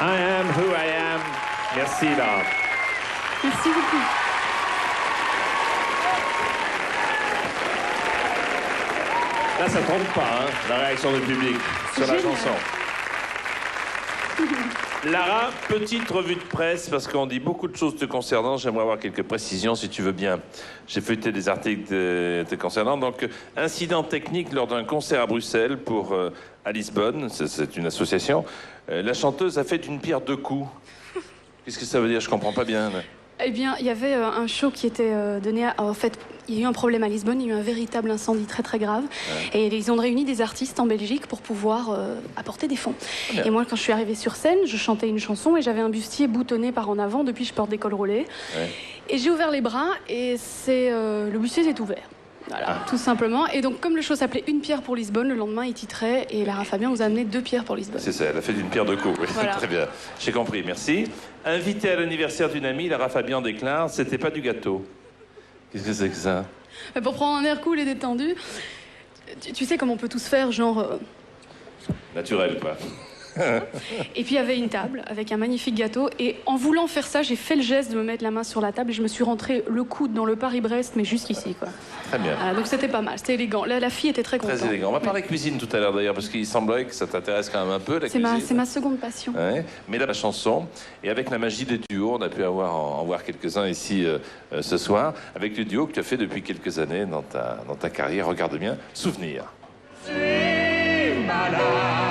I am who I am. Merci, Lara. Merci beaucoup. Là, ça trompe pas, hein, la réaction du public sur la Génial. chanson. Lara, petite revue de presse, parce qu'on dit beaucoup de choses te concernant. J'aimerais avoir quelques précisions, si tu veux bien. J'ai feuilleté des articles te concernant. Donc, incident technique lors d'un concert à Bruxelles pour à Lisbonne. C'est une association. La chanteuse a fait une pierre deux coups. Qu'est-ce que ça veut dire? Je comprends pas bien. Là. Eh bien, il y avait un show qui était donné en fait, il y a eu un problème à Lisbonne, il y a eu un véritable incendie très très grave. Ouais. Et ils ont réuni des artistes en Belgique pour pouvoir apporter des fonds. Bien. Et moi, quand je suis arrivée sur scène, je chantais une chanson et j'avais un bustier boutonné par en avant. Depuis, je porte des cols roulés. Ouais. Et j'ai ouvert les bras et le bustier s'est ouvert. Voilà, tout simplement. Et donc, comme le show s'appelait Une pierre pour Lisbonne, le lendemain, il titrait et Lara Fabian nous a amené 2 pierres pour Lisbonne. C'est ça, elle a fait d'une pierre deux coups. Oui. Voilà. Très bien, j'ai compris, merci. Invitée à l'anniversaire d'une amie, Lara Fabian déclare « C'était pas du gâteau ». Qu'est-ce que c'est que ça? Pour prendre un air cool et détendu, tu sais comme on peut tous faire, genre... Naturel, quoi. Et puis il y avait une table avec un magnifique gâteau et en voulant faire ça, j'ai fait le geste de me mettre la main sur la table et je me suis rentré le coude dans le Paris-Brest, mais jusqu'ici, quoi. Très bien. Donc c'était pas mal, c'était élégant. Là, la fille était très contente. Très élégant. On va parler cuisine tout à l'heure d'ailleurs, parce qu'il semblerait que ça t'intéresse quand même un peu, la cuisine. C'est ma seconde passion. Ouais. Mais là, la chanson, et avec la magie des duos, on a pu en voir quelques-uns ici ce soir, avec le duo que tu as fait depuis quelques années dans ta carrière. Regarde bien, Souvenir. Je suis malade.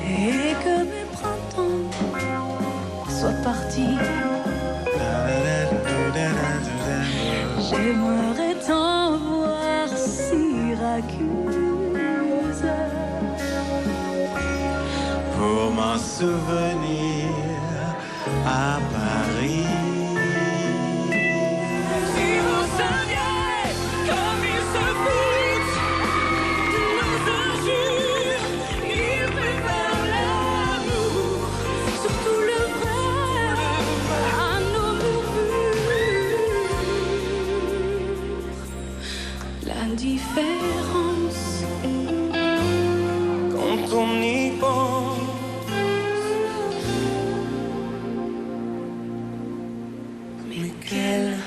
Et que mes printemps soient partis. J'aimerais t'en voir Syracuse pour m'en souvenir à Paris. Si vous saviez comme ils se foutent de nos injures, ils préfèrent l'amour, surtout le vrai, à nos murmures. L'indifférence quand on y pense. Mais quelle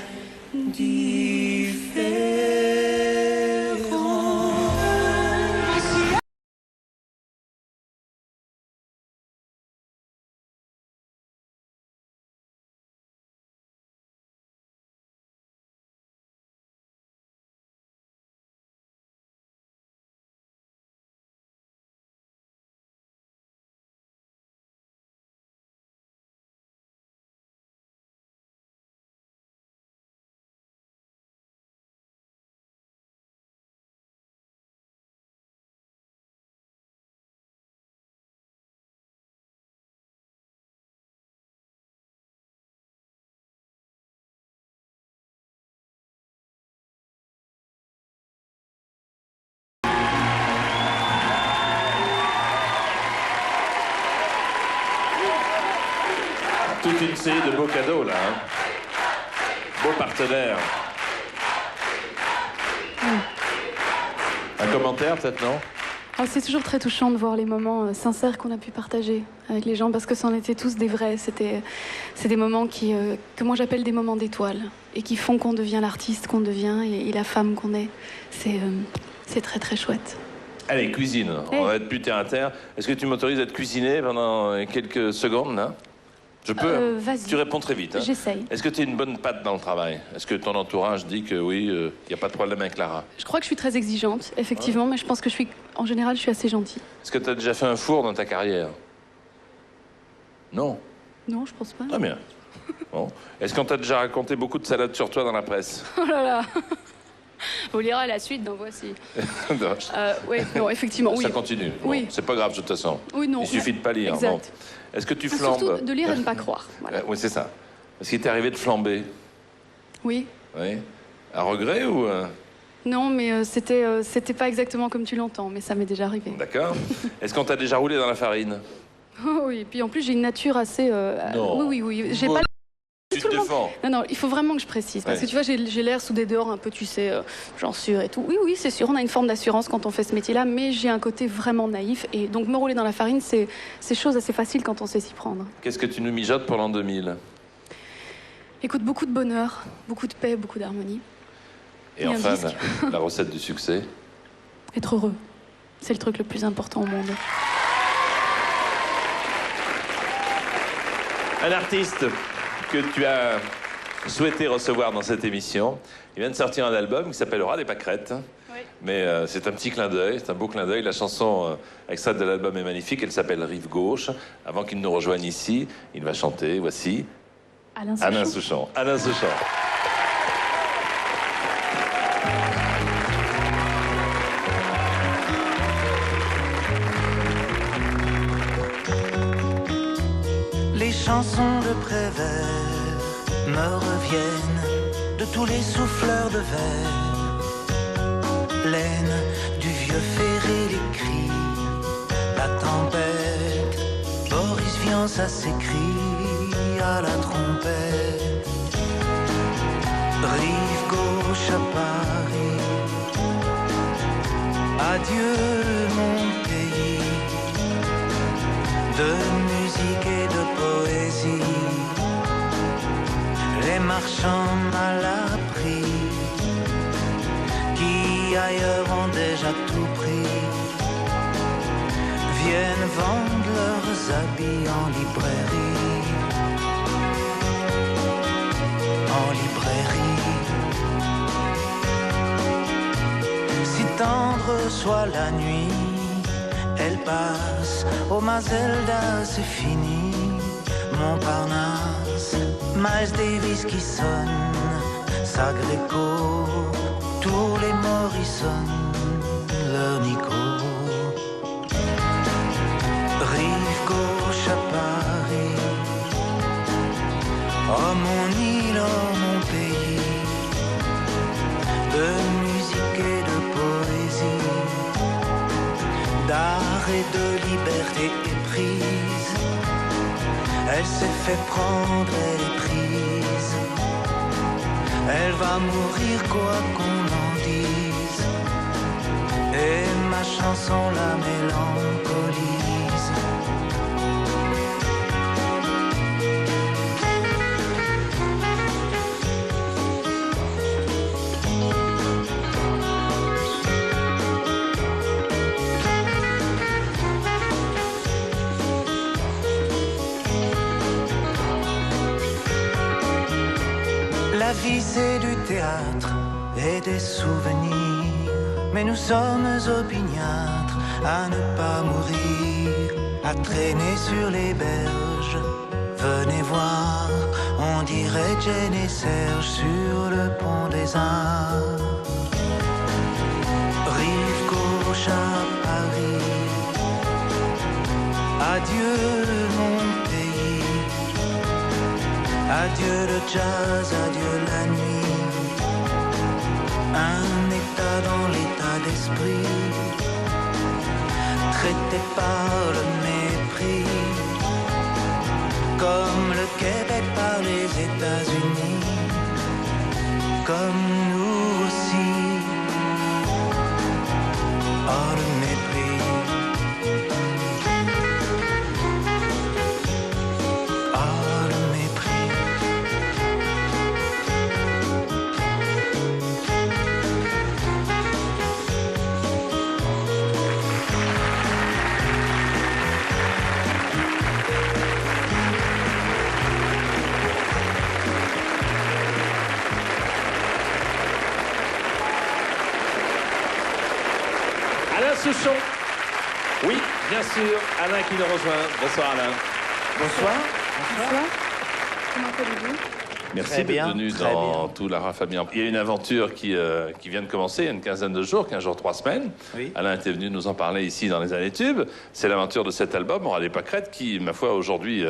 conseiller de beaux cadeaux, là. Hein. Beau partenaire. Un commentaire, peut-être, non? Ah, c'est toujours très touchant de voir les moments sincères qu'on a pu partager avec les gens, parce que c'en étaient tous des vrais. C'est des moments que moi j'appelle des moments d'étoiles, et qui font qu'on devient l'artiste qu'on devient et la femme qu'on est. C'est très très chouette. Allez, cuisine. On va être plus terre à terre. Est-ce que tu m'autorises à te cuisiner pendant quelques secondes, là? Je peux? Vas-y. Tu réponds très vite. Hein? J'essaye. Est-ce que tu es une bonne patte dans le travail? Est-ce que ton entourage dit que oui, il n'y a pas de problème avec Lara? Je crois que je suis très exigeante, effectivement, mais je pense que en général, je suis assez gentille. Est-ce que tu as déjà fait un four dans ta carrière? Non? Non, je pense pas. Très bien. Bon. Est-ce qu'on t'a déjà raconté beaucoup de salades sur toi dans la presse? Oh là là. Vous lirez la suite dans Voici. Non. Oui, non, effectivement, oui. Ça continue. Bon, Oui. C'est pas grave, de toute façon. Oui, non. Il suffit de pas lire. Exact. Bon. Est-ce que tu flambes? Surtout de lire et de ne pas croire. Voilà. Oui, c'est ça. Est-ce qu'il t'est arrivé de flamber? Oui. Oui. À regret ou... Non, mais c'était pas exactement comme tu l'entends, mais ça m'est déjà arrivé. D'accord. Est-ce qu'on t'a déjà roulé dans la farine? Oh oui, et puis en plus j'ai une nature assez... Non. Oui. J'ai pas... Tu te défends. Non, il faut vraiment que je précise. Parce que tu vois, j'ai l'air sous des dehors un peu, tu sais, genre sûr et tout. Oui, c'est sûr, on a une forme d'assurance quand on fait ce métier-là, mais j'ai un côté vraiment naïf. Et donc me rouler dans la farine, c'est chose assez facile quand on sait s'y prendre. Qu'est-ce que tu nous mijotes pour l'an 2000? Écoute, beaucoup de bonheur, beaucoup de paix, beaucoup d'harmonie. Et enfin, la recette du succès? Être heureux. C'est le truc le plus important au monde. Un artiste que tu as souhaité recevoir dans cette émission. Il vient de sortir un album qui s'appelle Aura des pâquerettes. Oui. Mais c'est un petit clin d'œil, c'est un beau clin d'œil. La chanson extraite de l'album est magnifique, elle s'appelle Rive Gauche. Avant qu'il nous rejoigne ici, il va chanter, voici... Alain Souchon. Alain Souchon. Les chansons de Prévert me reviennent de tous les souffleurs de verre. Laine du vieux ferré, les cris, la tempête. Boris Vian, ça s'écrit à la trompette. Rive gauche à Paris, adieu mon pays. De musique et de poésie, les marchands mal appris, qui ailleurs ont déjà tout pris, viennent vendre leurs habits en librairie. En librairie. Si tendre soit la nuit, elle passe, oh Mazelda, c'est fini, Montparnasse, Miles Davis qui sonne, Sagreco, tous les Morrison, leur Nico. Rive gauche à Paris, oh mon île, oh mon pays, de musique et de poésie, d'art et de liberté éprise. Elle s'est fait prendre, elle est prise. Elle va mourir quoi qu'on en dise. Et ma chanson la mélancolise. La vie c'est du théâtre et des souvenirs, mais nous sommes opiniâtres à ne pas mourir, à traîner sur les berges. Venez voir, on dirait Jane et Serge sur le pont des Arts. Rive gauche à Paris, adieu mon pays. Adieu le jazz, adieu la nuit. Un état dans l'état d'esprit, traité par le mépris, comme le le Québec par les États-Unis, comme nous aussi. Oh, le mépris. Oh, le mépris. Alain Souchon. Oui, bien sûr, Alain qui nous rejoint. Bonsoir Alain. Bonsoir. Bonsoir. Comment allez-vous? Merci Très d'être bien, venu très dans tout Lara Fabian. Il y a une aventure qui vient de commencer il y a une quinzaine de jours, 15 jours, 3 semaines. Oui. Alain était venu nous en parler ici dans les années tubes. C'est l'aventure de cet album, On râlait pas crête, qui, ma foi, aujourd'hui,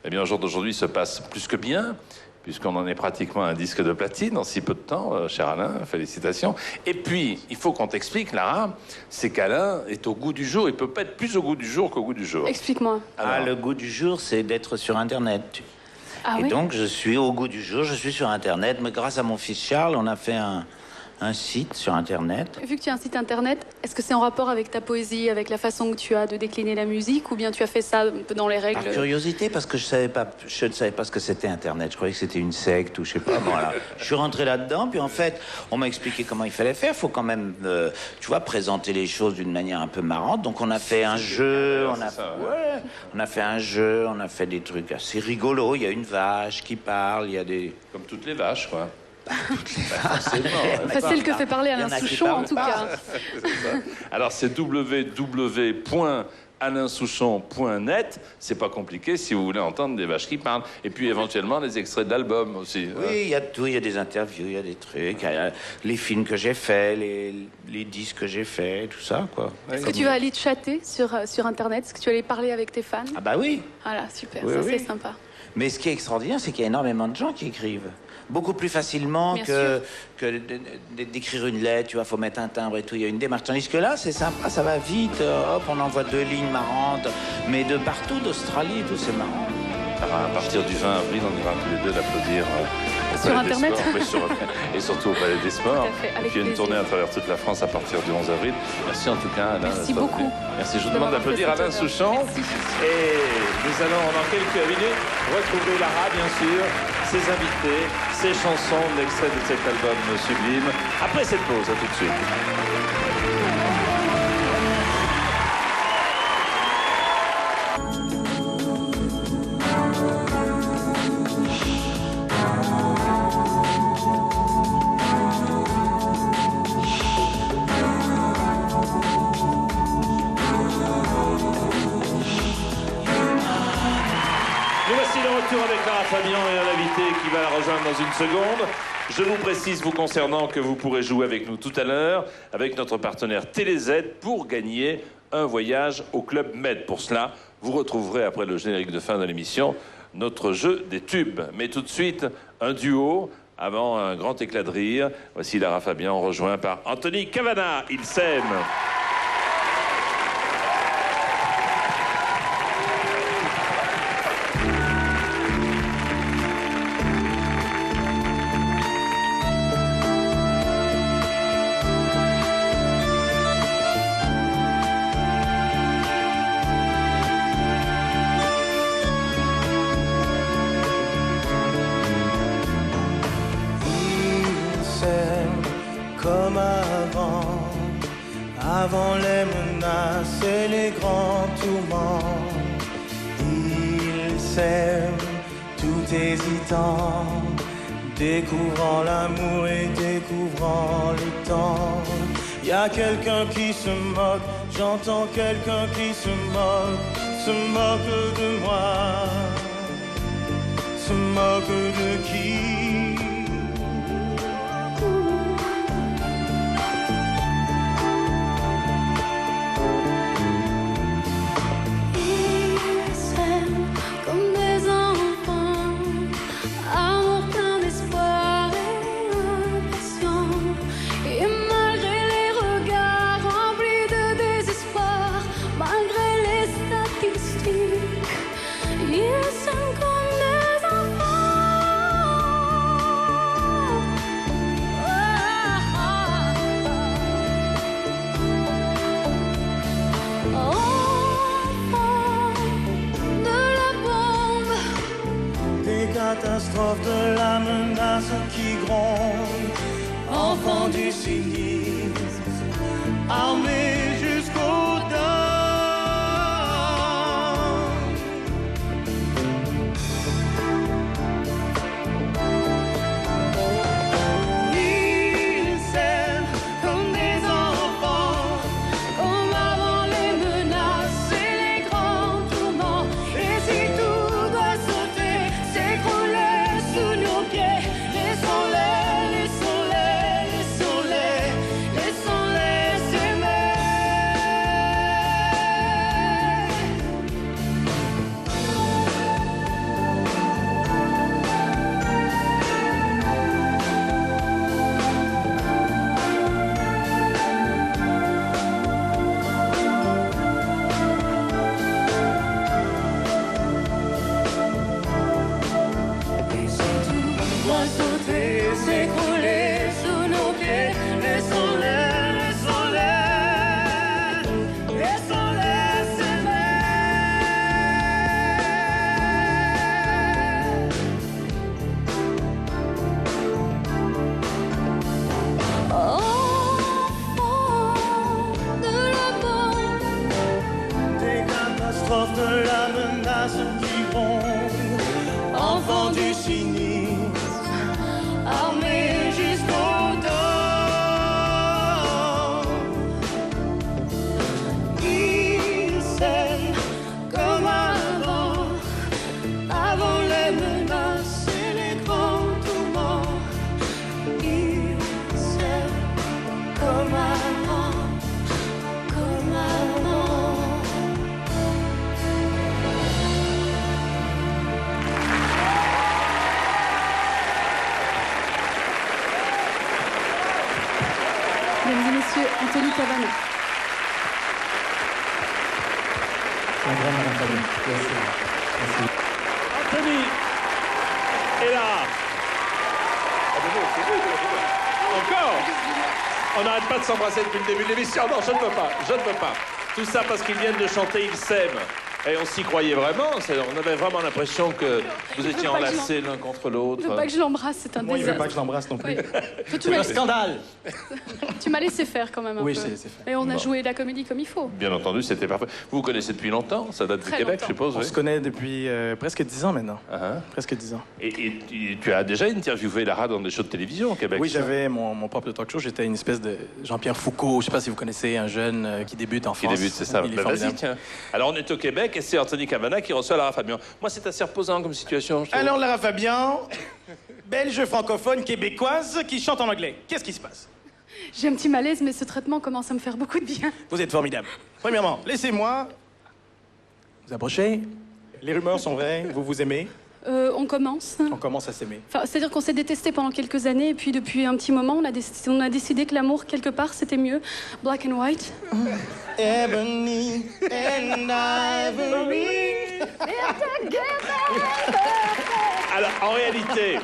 eh bien, au jour d'aujourd'hui, se passe plus que bien, puisqu'on en est pratiquement à un disque de platine en si peu de temps, cher Alain, félicitations. Et puis, il faut qu'on t'explique, Lara, c'est qu'Alain est au goût du jour. Il peut pas être plus au goût du jour qu'au goût du jour. Explique-moi. Ah, le goût du jour, c'est d'être sur Internet. Ah Et oui? donc, je suis au goût du jour, je suis sur Internet. Mais grâce à mon fils Charles, on a fait un site sur Internet. Vu que tu as un site internet, est-ce que c'est en rapport avec ta poésie, avec la façon que tu as de décliner la musique, ou bien tu as fait ça un peu dans les règles? Par curiosité, parce que je ne savais pas ce que c'était Internet. Je croyais que c'était une secte ou je sais pas. Voilà. Je suis rentré là-dedans, puis en fait, on m'a expliqué comment il fallait faire. Il faut quand même, tu vois, présenter les choses d'une manière un peu marrante. Donc on a fait un jeu, on a fait un jeu, on a fait des trucs assez rigolos. Il y a une vache qui parle, il y a des... Comme toutes les vaches, quoi. C'est celle que fait parler Alain Souchon, en tout cas. Alors, c'est www.alainsouchon.net. C'est pas compliqué si vous voulez entendre des vaches qui parlent. Et puis, éventuellement, les extraits de l'album aussi. Oui, il y a tout. Il y a des interviews, il y a des trucs, il y a les films que j'ai faits, les disques que j'ai faits, tout ça, quoi. Est-ce que tu vas aller te chatter sur Internet? Est-ce que tu vas aller parler avec tes fans? Ah bah oui. Voilà, super, Oui, ça oui. c'est sympa. Mais ce qui est extraordinaire, c'est qu'il y a énormément de gens qui écrivent. Beaucoup plus facilement Bien que d'écrire une lettre, tu vois, faut mettre un timbre et tout, il y a une démarche. Tandis que là, c'est sympa, ça va vite, hop, on envoie 2 lignes marrantes, mais de partout, d'Australie, tout, c'est marrant. À partir du 20 avril, on ira tous les deux l'applaudir. Sur Internet Et surtout au Palais des Sports. Tout à fait, Et avec puis une plaisir. tournée à travers toute la France à partir du 11 avril. Merci en tout cas, Alain. Merci d'être beaucoup. venu. Merci, je vous D'avoir demande d'applaudir fait Alain cet honneur. Souchon. Merci. Et nous allons dans quelques minutes retrouver Lara, bien sûr, ses invités, ses chansons, l'extrait de cet album sublime. Après cette pause, à tout de suite. Nous voici de retour avec Lara Fabian et un invité qui va la rejoindre dans une seconde. Je vous précise vous concernant que vous pourrez jouer avec nous tout à l'heure avec notre partenaire TéléZ pour gagner un voyage au Club Med. Pour cela, vous retrouverez après le générique de fin de l'émission notre jeu des tubes. Mais tout de suite, un duo avant un grand éclat de rire. Voici Lara Fabian rejoint par Anthony Cavana. Ils s'aiment. Ils s'aiment comme avant les menaces et les grands tourments. Ils s'aiment tout hésitant, découvrant l'amour et découvrant le temps. Y a quelqu'un qui se moque, j'entends quelqu'un qui se moque de moi, se moque de qui? Ils s'aiment comme des enfants, amour plein d'espoir et impatient. Et malgré les regards remplis de désespoir, malgré les statistiques, ils s'aiment comme des catastrophe, de la menace qui gronde, enfant du cynisme, armé jusqu'aux dents. De la menace qui gronde, enfant du cynisme, armé jusqu'aux dents. Il s'aime comme avant les menaces et les grands tourments. Il s'aime comme avant, comme avant. Mesdames et messieurs, Anthony Cavana. Un grand Anthony. Merci. Anthony est là. Encore. On n'arrête pas de s'embrasser depuis le début de l'émission. Non, je ne veux pas. Je ne veux pas. Tout ça parce qu'ils viennent de chanter Ils s'aiment. Et on s'y croyait vraiment. On avait vraiment l'impression que vous étiez enlacés l'un contre l'autre. Je veux pas que je l'embrasse, c'est un Moi, il désastre. veut pas que je l'embrasse non plus. Oui. C'est un scandale. Tu m'as laissé faire quand même un Oui, peu. je t'ai laissé faire. Et on a Bon. joué la comédie comme il faut. Bien entendu, c'était parfait. Vous vous connaissez depuis longtemps? Ça date du Très Québec, longtemps. je suppose, On oui? se connaît depuis presque 10 ans maintenant. Presque 10 ans. Et tu as déjà interviewé Lara dans des shows de télévision au Québec? Oui, ça? j'avais mon propre talk show. J'étais une espèce de Jean-Pierre Foucault. Je sais pas si vous connaissez un jeune qui débute en Qui France. débute, c'est ça. Il est Ben, vas-y, formidable. tiens. Alors, on est au Québec et c'est Anthony Cavana qui reçoit Lara Fabian. Moi, c'est assez reposant comme situation. je trouve. Alors, Lara Fabian, belge francophone québécoise qui chante en anglais. Qu'est-ce qui se passe? J'ai un petit malaise, mais ce traitement commence à me faire beaucoup de bien. Vous êtes formidable. Premièrement, laissez-moi vous approcher. Les rumeurs sont vraies, vous vous aimez. On commence. On commence à s'aimer. Enfin, c'est-à-dire qu'on s'est détesté pendant quelques années, et puis depuis un petit moment, on a décidé que l'amour, quelque part, c'était mieux. Black and white. Ebony and ivory. Alors, en réalité,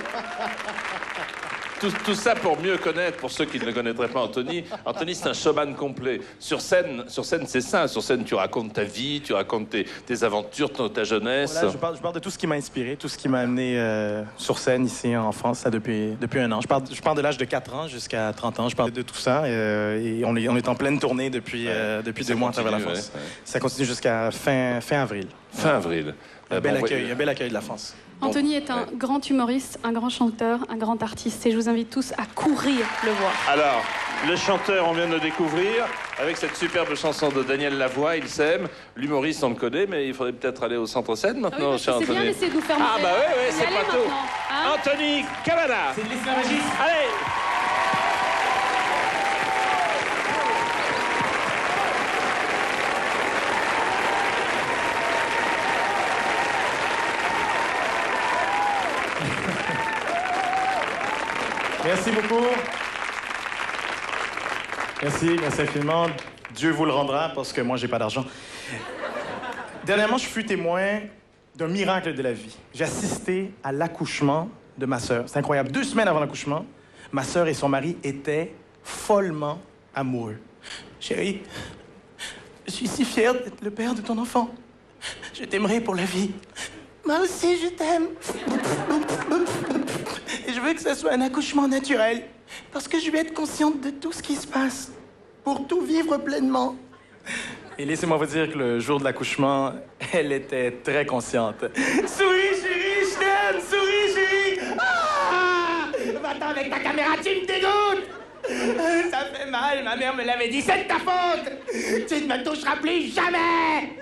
tout ça pour mieux connaître, pour ceux qui ne le connaîtraient pas, Anthony. Anthony, c'est un showman complet. Sur scène, c'est ça. Sur scène, tu racontes ta vie, tu racontes tes aventures, ta jeunesse. Voilà, je parle de tout ce qui m'a inspiré, tout ce qui m'a amené sur scène ici en France ça, depuis un an. Je parle de l'âge de 4 ans jusqu'à 30 ans. Je parle de tout ça et on est en pleine tournée depuis 2 mois à travers la France. Ouais. Ça continue jusqu'à fin avril. Fin avril. Un bel accueil de la France. Anthony est un grand humoriste, un grand chanteur, un grand artiste, et je vous invite tous à courir le voir. Alors, le chanteur, on vient de le découvrir, avec cette superbe chanson de Daniel Lavoie, Il s'aime. L'humoriste, on le connaît, mais il faudrait peut-être aller au centre scène maintenant, Ah oui, cher c'est Anthony. bien d'essayer de nous faire Ah monter. bah oui, Y c'est aller pas tôt. maintenant, hein. Anthony Cavana. C'est de l'esclavagisme. Allez. Merci beaucoup. Merci infiniment. Dieu vous le rendra parce que moi, j'ai pas d'argent. Dernièrement, je fus témoin d'un miracle de la vie. J'ai assisté à l'accouchement de ma sœur. C'est incroyable. 2 semaines avant l'accouchement, ma sœur et son mari étaient follement amoureux. Chérie, je suis si fier d'être le père de ton enfant. Je t'aimerai pour la vie. Moi aussi, je t'aime. je veux que ce soit un accouchement naturel. Parce que je vais être consciente de tout ce qui se passe. Pour tout vivre pleinement. Et laissez-moi vous dire que le jour de l'accouchement, elle était très consciente. Souris, chérie, je t'aime! Souris, chérie! Ah! Va-t'en avec ta caméra, tu me dégoûtes! Ça fait mal, ma mère me l'avait dit, c'est de ta faute! Tu ne me toucheras plus jamais!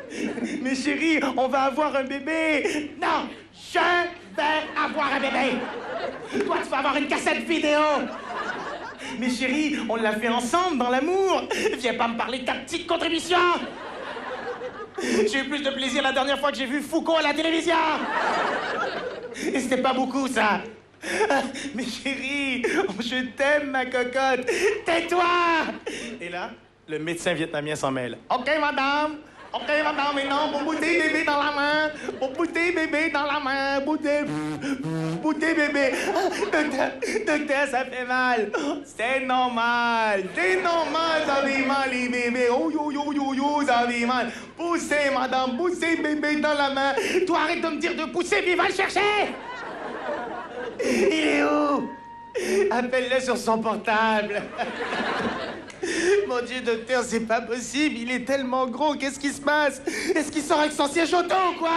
Mais chérie, on va avoir un bébé! Non! Je vais avoir un bébé! Toi, tu vas avoir une cassette vidéo! Mais chérie, on l'a fait ensemble, dans l'amour! Viens pas me parler de ta petite contribution! J'ai eu plus de plaisir la dernière fois que j'ai vu Foucault à la télévision! Et c'était pas beaucoup, ça! Mais chérie, je t'aime, ma cocotte! Tais-toi! Et là, le médecin vietnamien s'en mêle. OK, madame! OK, madame, mais non, pour bouter bébé dans la main! Pour bouter bébé dans la main! Bouter bébé! Docteur, ça fait mal! C'est normal! C'est normal, ça fait mal, les bébés! Oh, yo, ça fait mal! Poussez, madame, poussez bébé dans la main! Toi, arrête de me dire de pousser, puis va le chercher! Il est où? Appelle-le sur son portable. Mon Dieu, docteur, c'est pas possible. Il est tellement gros. Qu'est-ce qui se passe? Est-ce qu'il sort avec son siège auto ou quoi?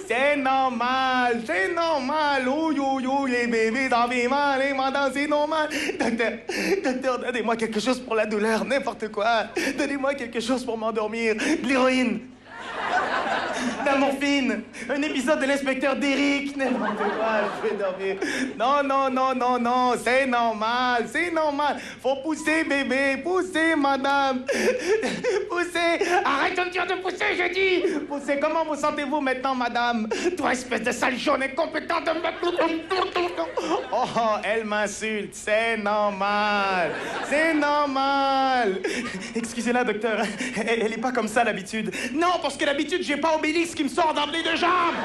C'est normal, c'est normal. Oh, yo, les bébés, ça fait mal, les madame, c'est normal. Docteur, donnez-moi quelque chose pour la douleur, n'importe quoi. Donnez-moi quelque chose pour m'endormir. De l'héroïne. La morphine, un épisode de l'inspecteur Derrick. N'importe quoi, je vais dormir. Non, c'est normal. Faut pousser, bébé, pousser, madame. Pousser. Arrête de me dire de pousser, je dis. Pousser, comment vous sentez-vous maintenant, madame? Toi, espèce de sale jaune incompétent de me... Oh, elle m'insulte, c'est normal. Excusez-la, docteur, elle est pas comme ça d'habitude. Non, parce que d'habitude, j'ai pas Obélix qui me sort dans les deux jambes.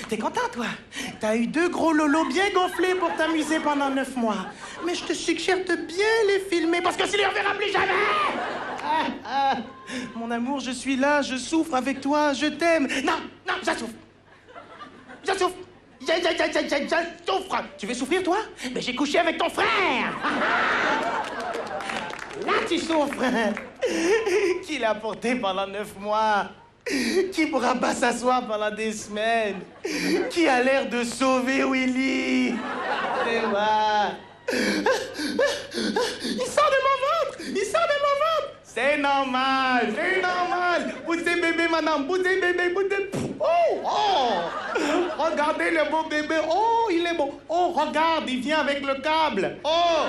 T'es content, toi? T'as eu 2 gros lolos bien gonflés pour t'amuser pendant 9 mois. Mais je te suggère de bien les filmer, parce que sinon on ne verra plus jamais! Mon amour, je suis là, je souffre avec toi, je t'aime. Non, je souffre. Je souffre. Tu veux souffrir, toi? Mais j'ai couché avec ton frère! Là, tu souffres! Qui l'a porté pendant 9 mois? Qui pourra pas s'asseoir pendant des semaines? Qui a l'air de sauver Willy? Et moi. Il sort de mon ventre! C'est normal! Poussez bébé, madame, poussez bébé. Oh! Regardez le beau bébé. Oh, il est beau. Oh, regarde, il vient avec le câble. Oh!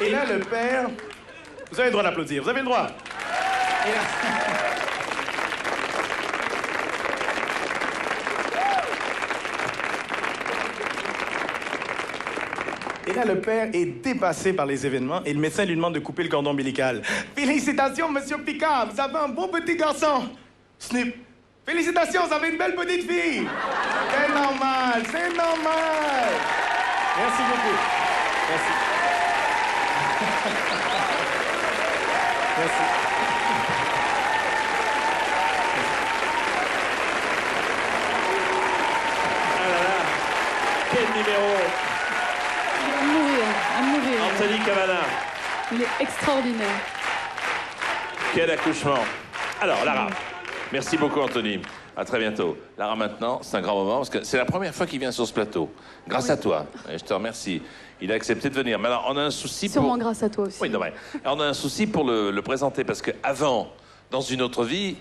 Et là, le père... Vous avez le droit d'applaudir, vous avez le droit. Et là, le père est dépassé par les événements et le médecin lui demande de couper le cordon ombilical. Félicitations, monsieur Picard, vous avez un beau petit garçon. Snip. Félicitations, vous avez une belle petite fille. C'est normal. Merci beaucoup. Merci. Ah là là, quel numéro! À mourir. Anthony Cavana. Il est extraordinaire. Quel accouchement. Alors, Lara, merci beaucoup, Anthony. À très bientôt. Lara, maintenant, c'est un grand moment, parce que c'est la première fois qu'il vient sur ce plateau. Grâce à toi. Et je te remercie. Il a accepté de venir. Mais alors, on a un souci Sûrement grâce à toi aussi. Oui, non, mais alors, on a un souci pour le présenter, parce qu'avant, dans une autre vie...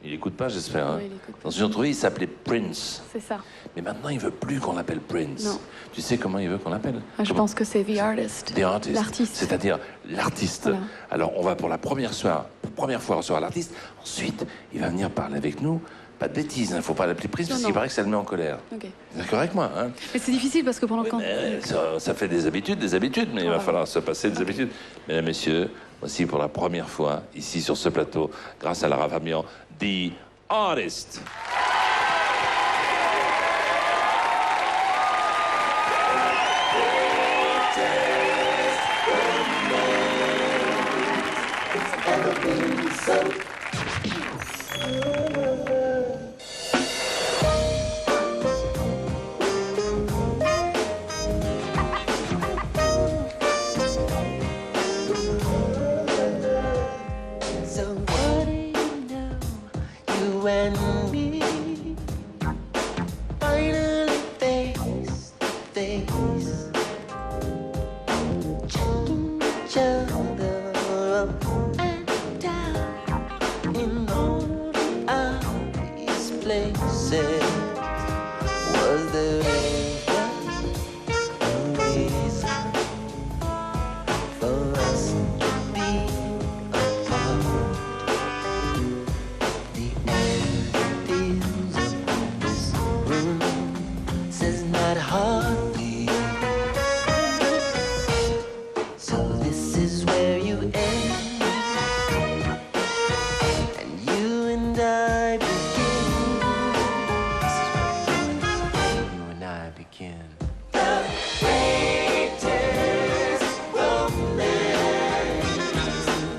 Il écoute pas, j'espère. Hein? Oui, il écoute pas. Dans une autre vie, il s'appelait Prince. C'est ça. Mais maintenant, il veut plus qu'on l'appelle Prince. Non. Tu sais comment il veut qu'on l'appelle? Je pense que c'est The Artist. The Artist. L'artiste. C'est-à-dire l'artiste. Voilà. Alors, on va pour la première fois recevoir l'artiste. Ensuite, il va venir parler avec nous. Pas de bêtises, il ne faut pas l'appeler Prince, parce qu'il paraît que ça le met en colère. Ok. Vous êtes d'accord avec moi, hein? Mais c'est difficile parce que pendant Oui, quand... mais ça fait des habitudes, mais il va falloir se passer des habitudes. Mesdames, Messieurs, voici pour la première fois, ici sur ce plateau, grâce à Lara Fabian, The Artist. so. So what do you know? You and me finally face to face, checking each other up and down in all the obvious places. Was there ever a reason for us to be apart? The air feels of this room says not hardly. So this is where you end, and you and I begin. This is where you and I begin. The greatest romance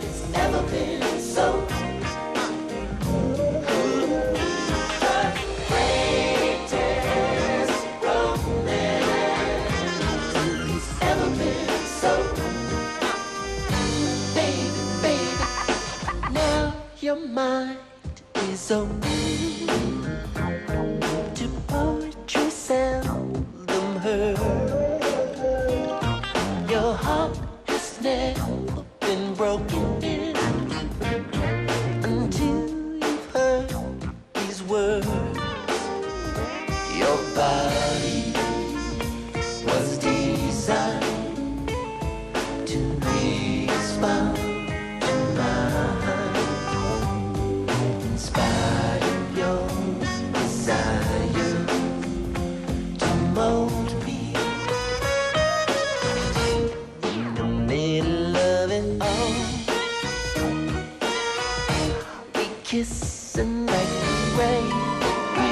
that's ever been so. Your mind is open to poetry seldom heard. Your heart has never been broken in until you've heard these words. Your body was designed to respond to mine. In spite of your desire to mold me, in the middle of it all, we kiss and like the rain, we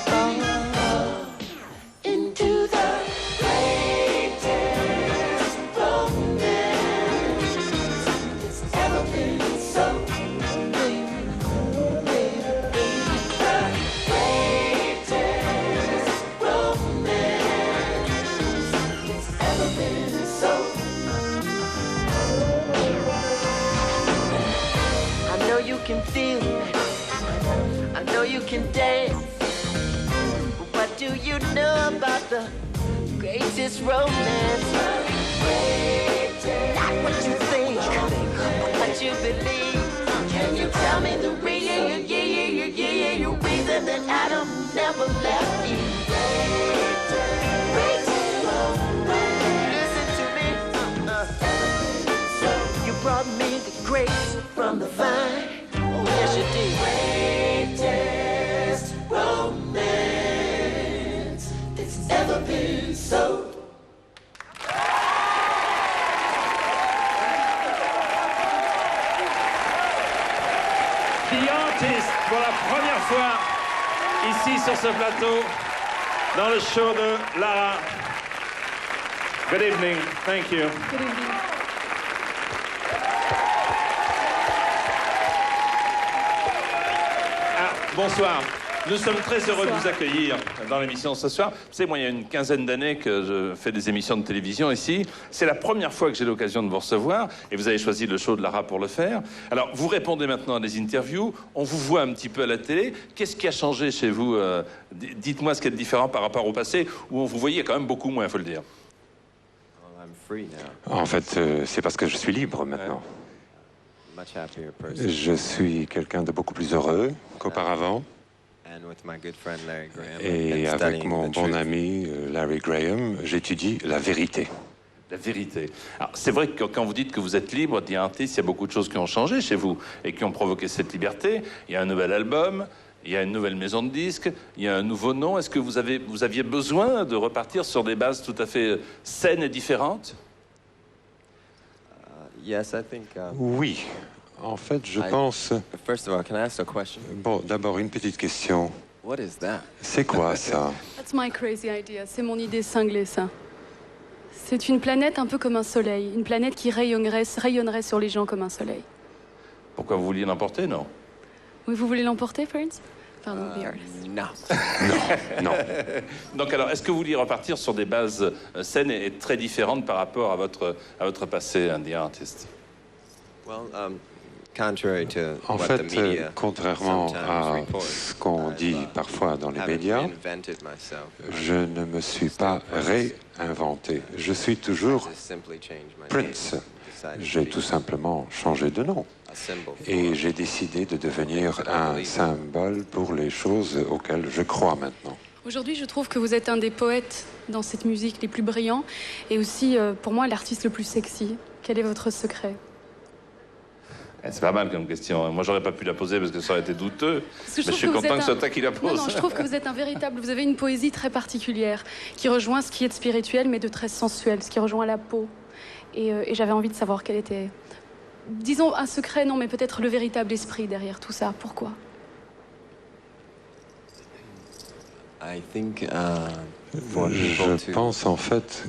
fall into the greatest romance that's ever been so. You can feel it, I know you can dance. What do you know about the greatest romance? Not what you think, but what you believe. Can you tell me the reason that Adam never left you? Listen to me, you brought me the grapes from the vine. Yes, you did. Greatest romance that's ever been so. The Artist, pour la première fois, ici sur ce plateau, dans le show de Lara. Good evening, thank you. Good evening. Bonsoir. Nous sommes très heureux de vous accueillir dans l'émission ce soir. Vous savez, moi, il y a une quinzaine d'années que je fais des émissions de télévision ici. C'est la première fois que j'ai l'occasion de vous recevoir et vous avez choisi le show de Lara pour le faire. Alors, vous répondez maintenant à des interviews. On vous voit un petit peu à la télé. Qu'est-ce qui a changé chez vous? Dites-moi ce qui est différent par rapport au passé où on vous voyait quand même beaucoup moins, il faut le dire. En fait, c'est parce que je suis libre maintenant. Je suis quelqu'un de beaucoup plus heureux qu'auparavant. Et avec mon bon ami Larry Graham, j'étudie la vérité. La vérité. Alors, c'est vrai que quand vous dites que vous êtes libre, The Artist, il y a beaucoup de choses qui ont changé chez vous et qui ont provoqué cette liberté. Il y a un nouvel album, il y a une nouvelle maison de disques, il y a un nouveau nom. Est-ce que vous aviez besoin de repartir sur des bases tout à fait saines et différentes? Oui. En fait, je pense... Bon, d'abord, une petite question. C'est quoi, ça? That's my crazy idea. C'est mon idée cinglée, ça. C'est une planète un peu comme un soleil. Une planète qui rayonnerait sur les gens comme un soleil. Pourquoi vous vouliez l'emporter, non? Oui, vous voulez l'emporter, Prince? Pardon, The Artist. Non. Donc alors, est-ce que vous vouliez repartir sur des bases saines et très différentes par rapport à votre passé, The Artist? En fait, contrairement à ce qu'on dit parfois dans les médias, je ne me suis pas réinventé. Je suis toujours Prince. J'ai tout simplement changé de nom. Et j'ai décidé de devenir un symbole pour les choses auxquelles je crois maintenant. Aujourd'hui, je trouve que vous êtes un des poètes dans cette musique les plus brillants et aussi, pour moi, l'artiste le plus sexy. Quel est votre secret? C'est pas mal comme question. Moi, j'aurais pas pu la poser parce que ça aurait été douteux. Mais je suis content que ce soit toi qui la pose. Non, je trouve que vous êtes un véritable... Vous avez une poésie très particulière qui rejoint ce qui est de spirituel, mais de très sensuel, ce qui rejoint la peau. Et j'avais envie de savoir quel était... Disons un secret, non, mais peut-être le véritable esprit derrière tout ça. Pourquoi? Je pense en fait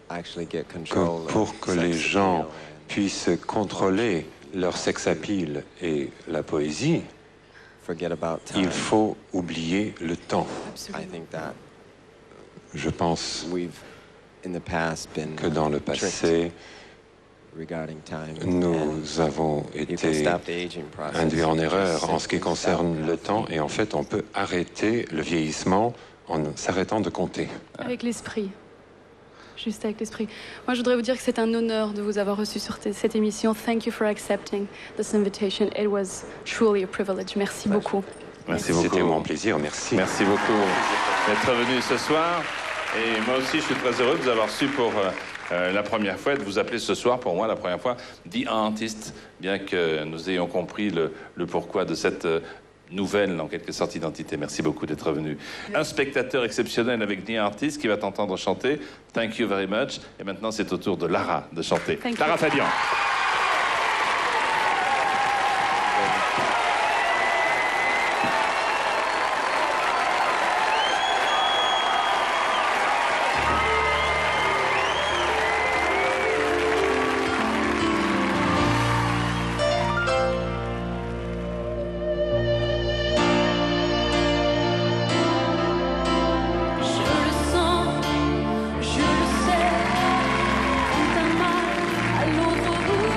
que pour que les gens puissent contrôler leur sex-appeal et la poésie, il faut oublier le temps. Je pense que dans le passé, nous avons été induits en erreur en ce qui concerne le temps et en fait on peut arrêter le vieillissement en s'arrêtant de compter. Avec l'esprit. Juste avec l'esprit. Moi, je voudrais vous dire que c'est un honneur de vous avoir reçu sur cette émission. Thank you for accepting this invitation. It was truly a privilege. Merci beaucoup. Merci beaucoup. C'était mon plaisir, merci. Merci beaucoup d'être venu ce soir. Et moi aussi, je suis très heureux de vous avoir su pour la première fois, de vous appeler ce soir, pour moi, la première fois, The Artist, bien que nous ayons compris le pourquoi de cette nouvelle, en quelque sorte, identité. Merci beaucoup d'être venu. Un spectateur exceptionnel avec The Artist qui va t'entendre chanter. Thank you very much. Et maintenant, c'est au tour de Lara de chanter. Lara Fabian. Je le sais, quand t'as mal à l'autre bout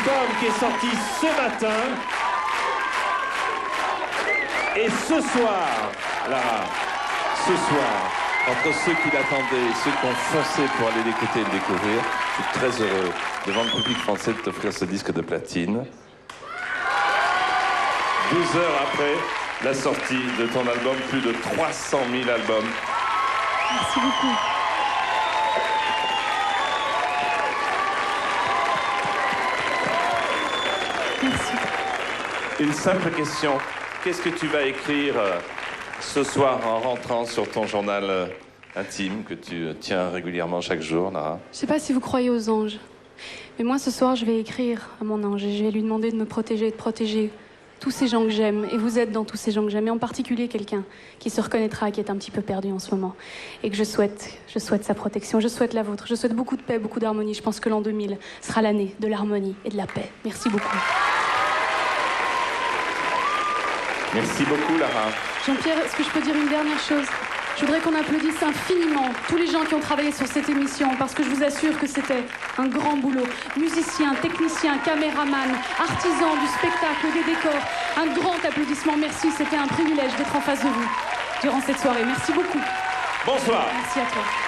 album qui est sorti ce matin. Et ce soir, Lara, ce soir, entre ceux qui l'attendaient et ceux qui ont foncé pour aller l'écouter et le découvrir, je suis très heureux, devant le public français, de t'offrir ce disque de platine. 12 heures après la sortie de ton album, plus de 300 000 albums. Merci beaucoup. Merci. Une simple question. Qu'est-ce que tu vas écrire ce soir en rentrant sur ton journal intime que tu tiens régulièrement chaque jour, Lara? Je sais pas si vous croyez aux anges, mais moi ce soir je vais écrire à mon ange et je vais lui demander de me protéger et de protéger tous ces gens que j'aime. Et vous êtes dans tous ces gens que j'aime, et en particulier quelqu'un qui se reconnaîtra, qui est un petit peu perdu en ce moment. Et que je souhaite sa protection, je souhaite la vôtre, je souhaite beaucoup de paix, beaucoup d'harmonie. Je pense que l'an 2000 sera l'année de l'harmonie et de la paix. Merci beaucoup. Merci beaucoup, Lara. Jean-Pierre, est-ce que je peux dire une dernière chose? Je voudrais qu'on applaudisse infiniment tous les gens qui ont travaillé sur cette émission, parce que je vous assure que c'était un grand boulot. Musiciens, techniciens, caméramans, artisans du spectacle, des décors. Un grand applaudissement, merci. C'était un privilège d'être en face de vous durant cette soirée. Merci beaucoup. Bonsoir. Merci à toi.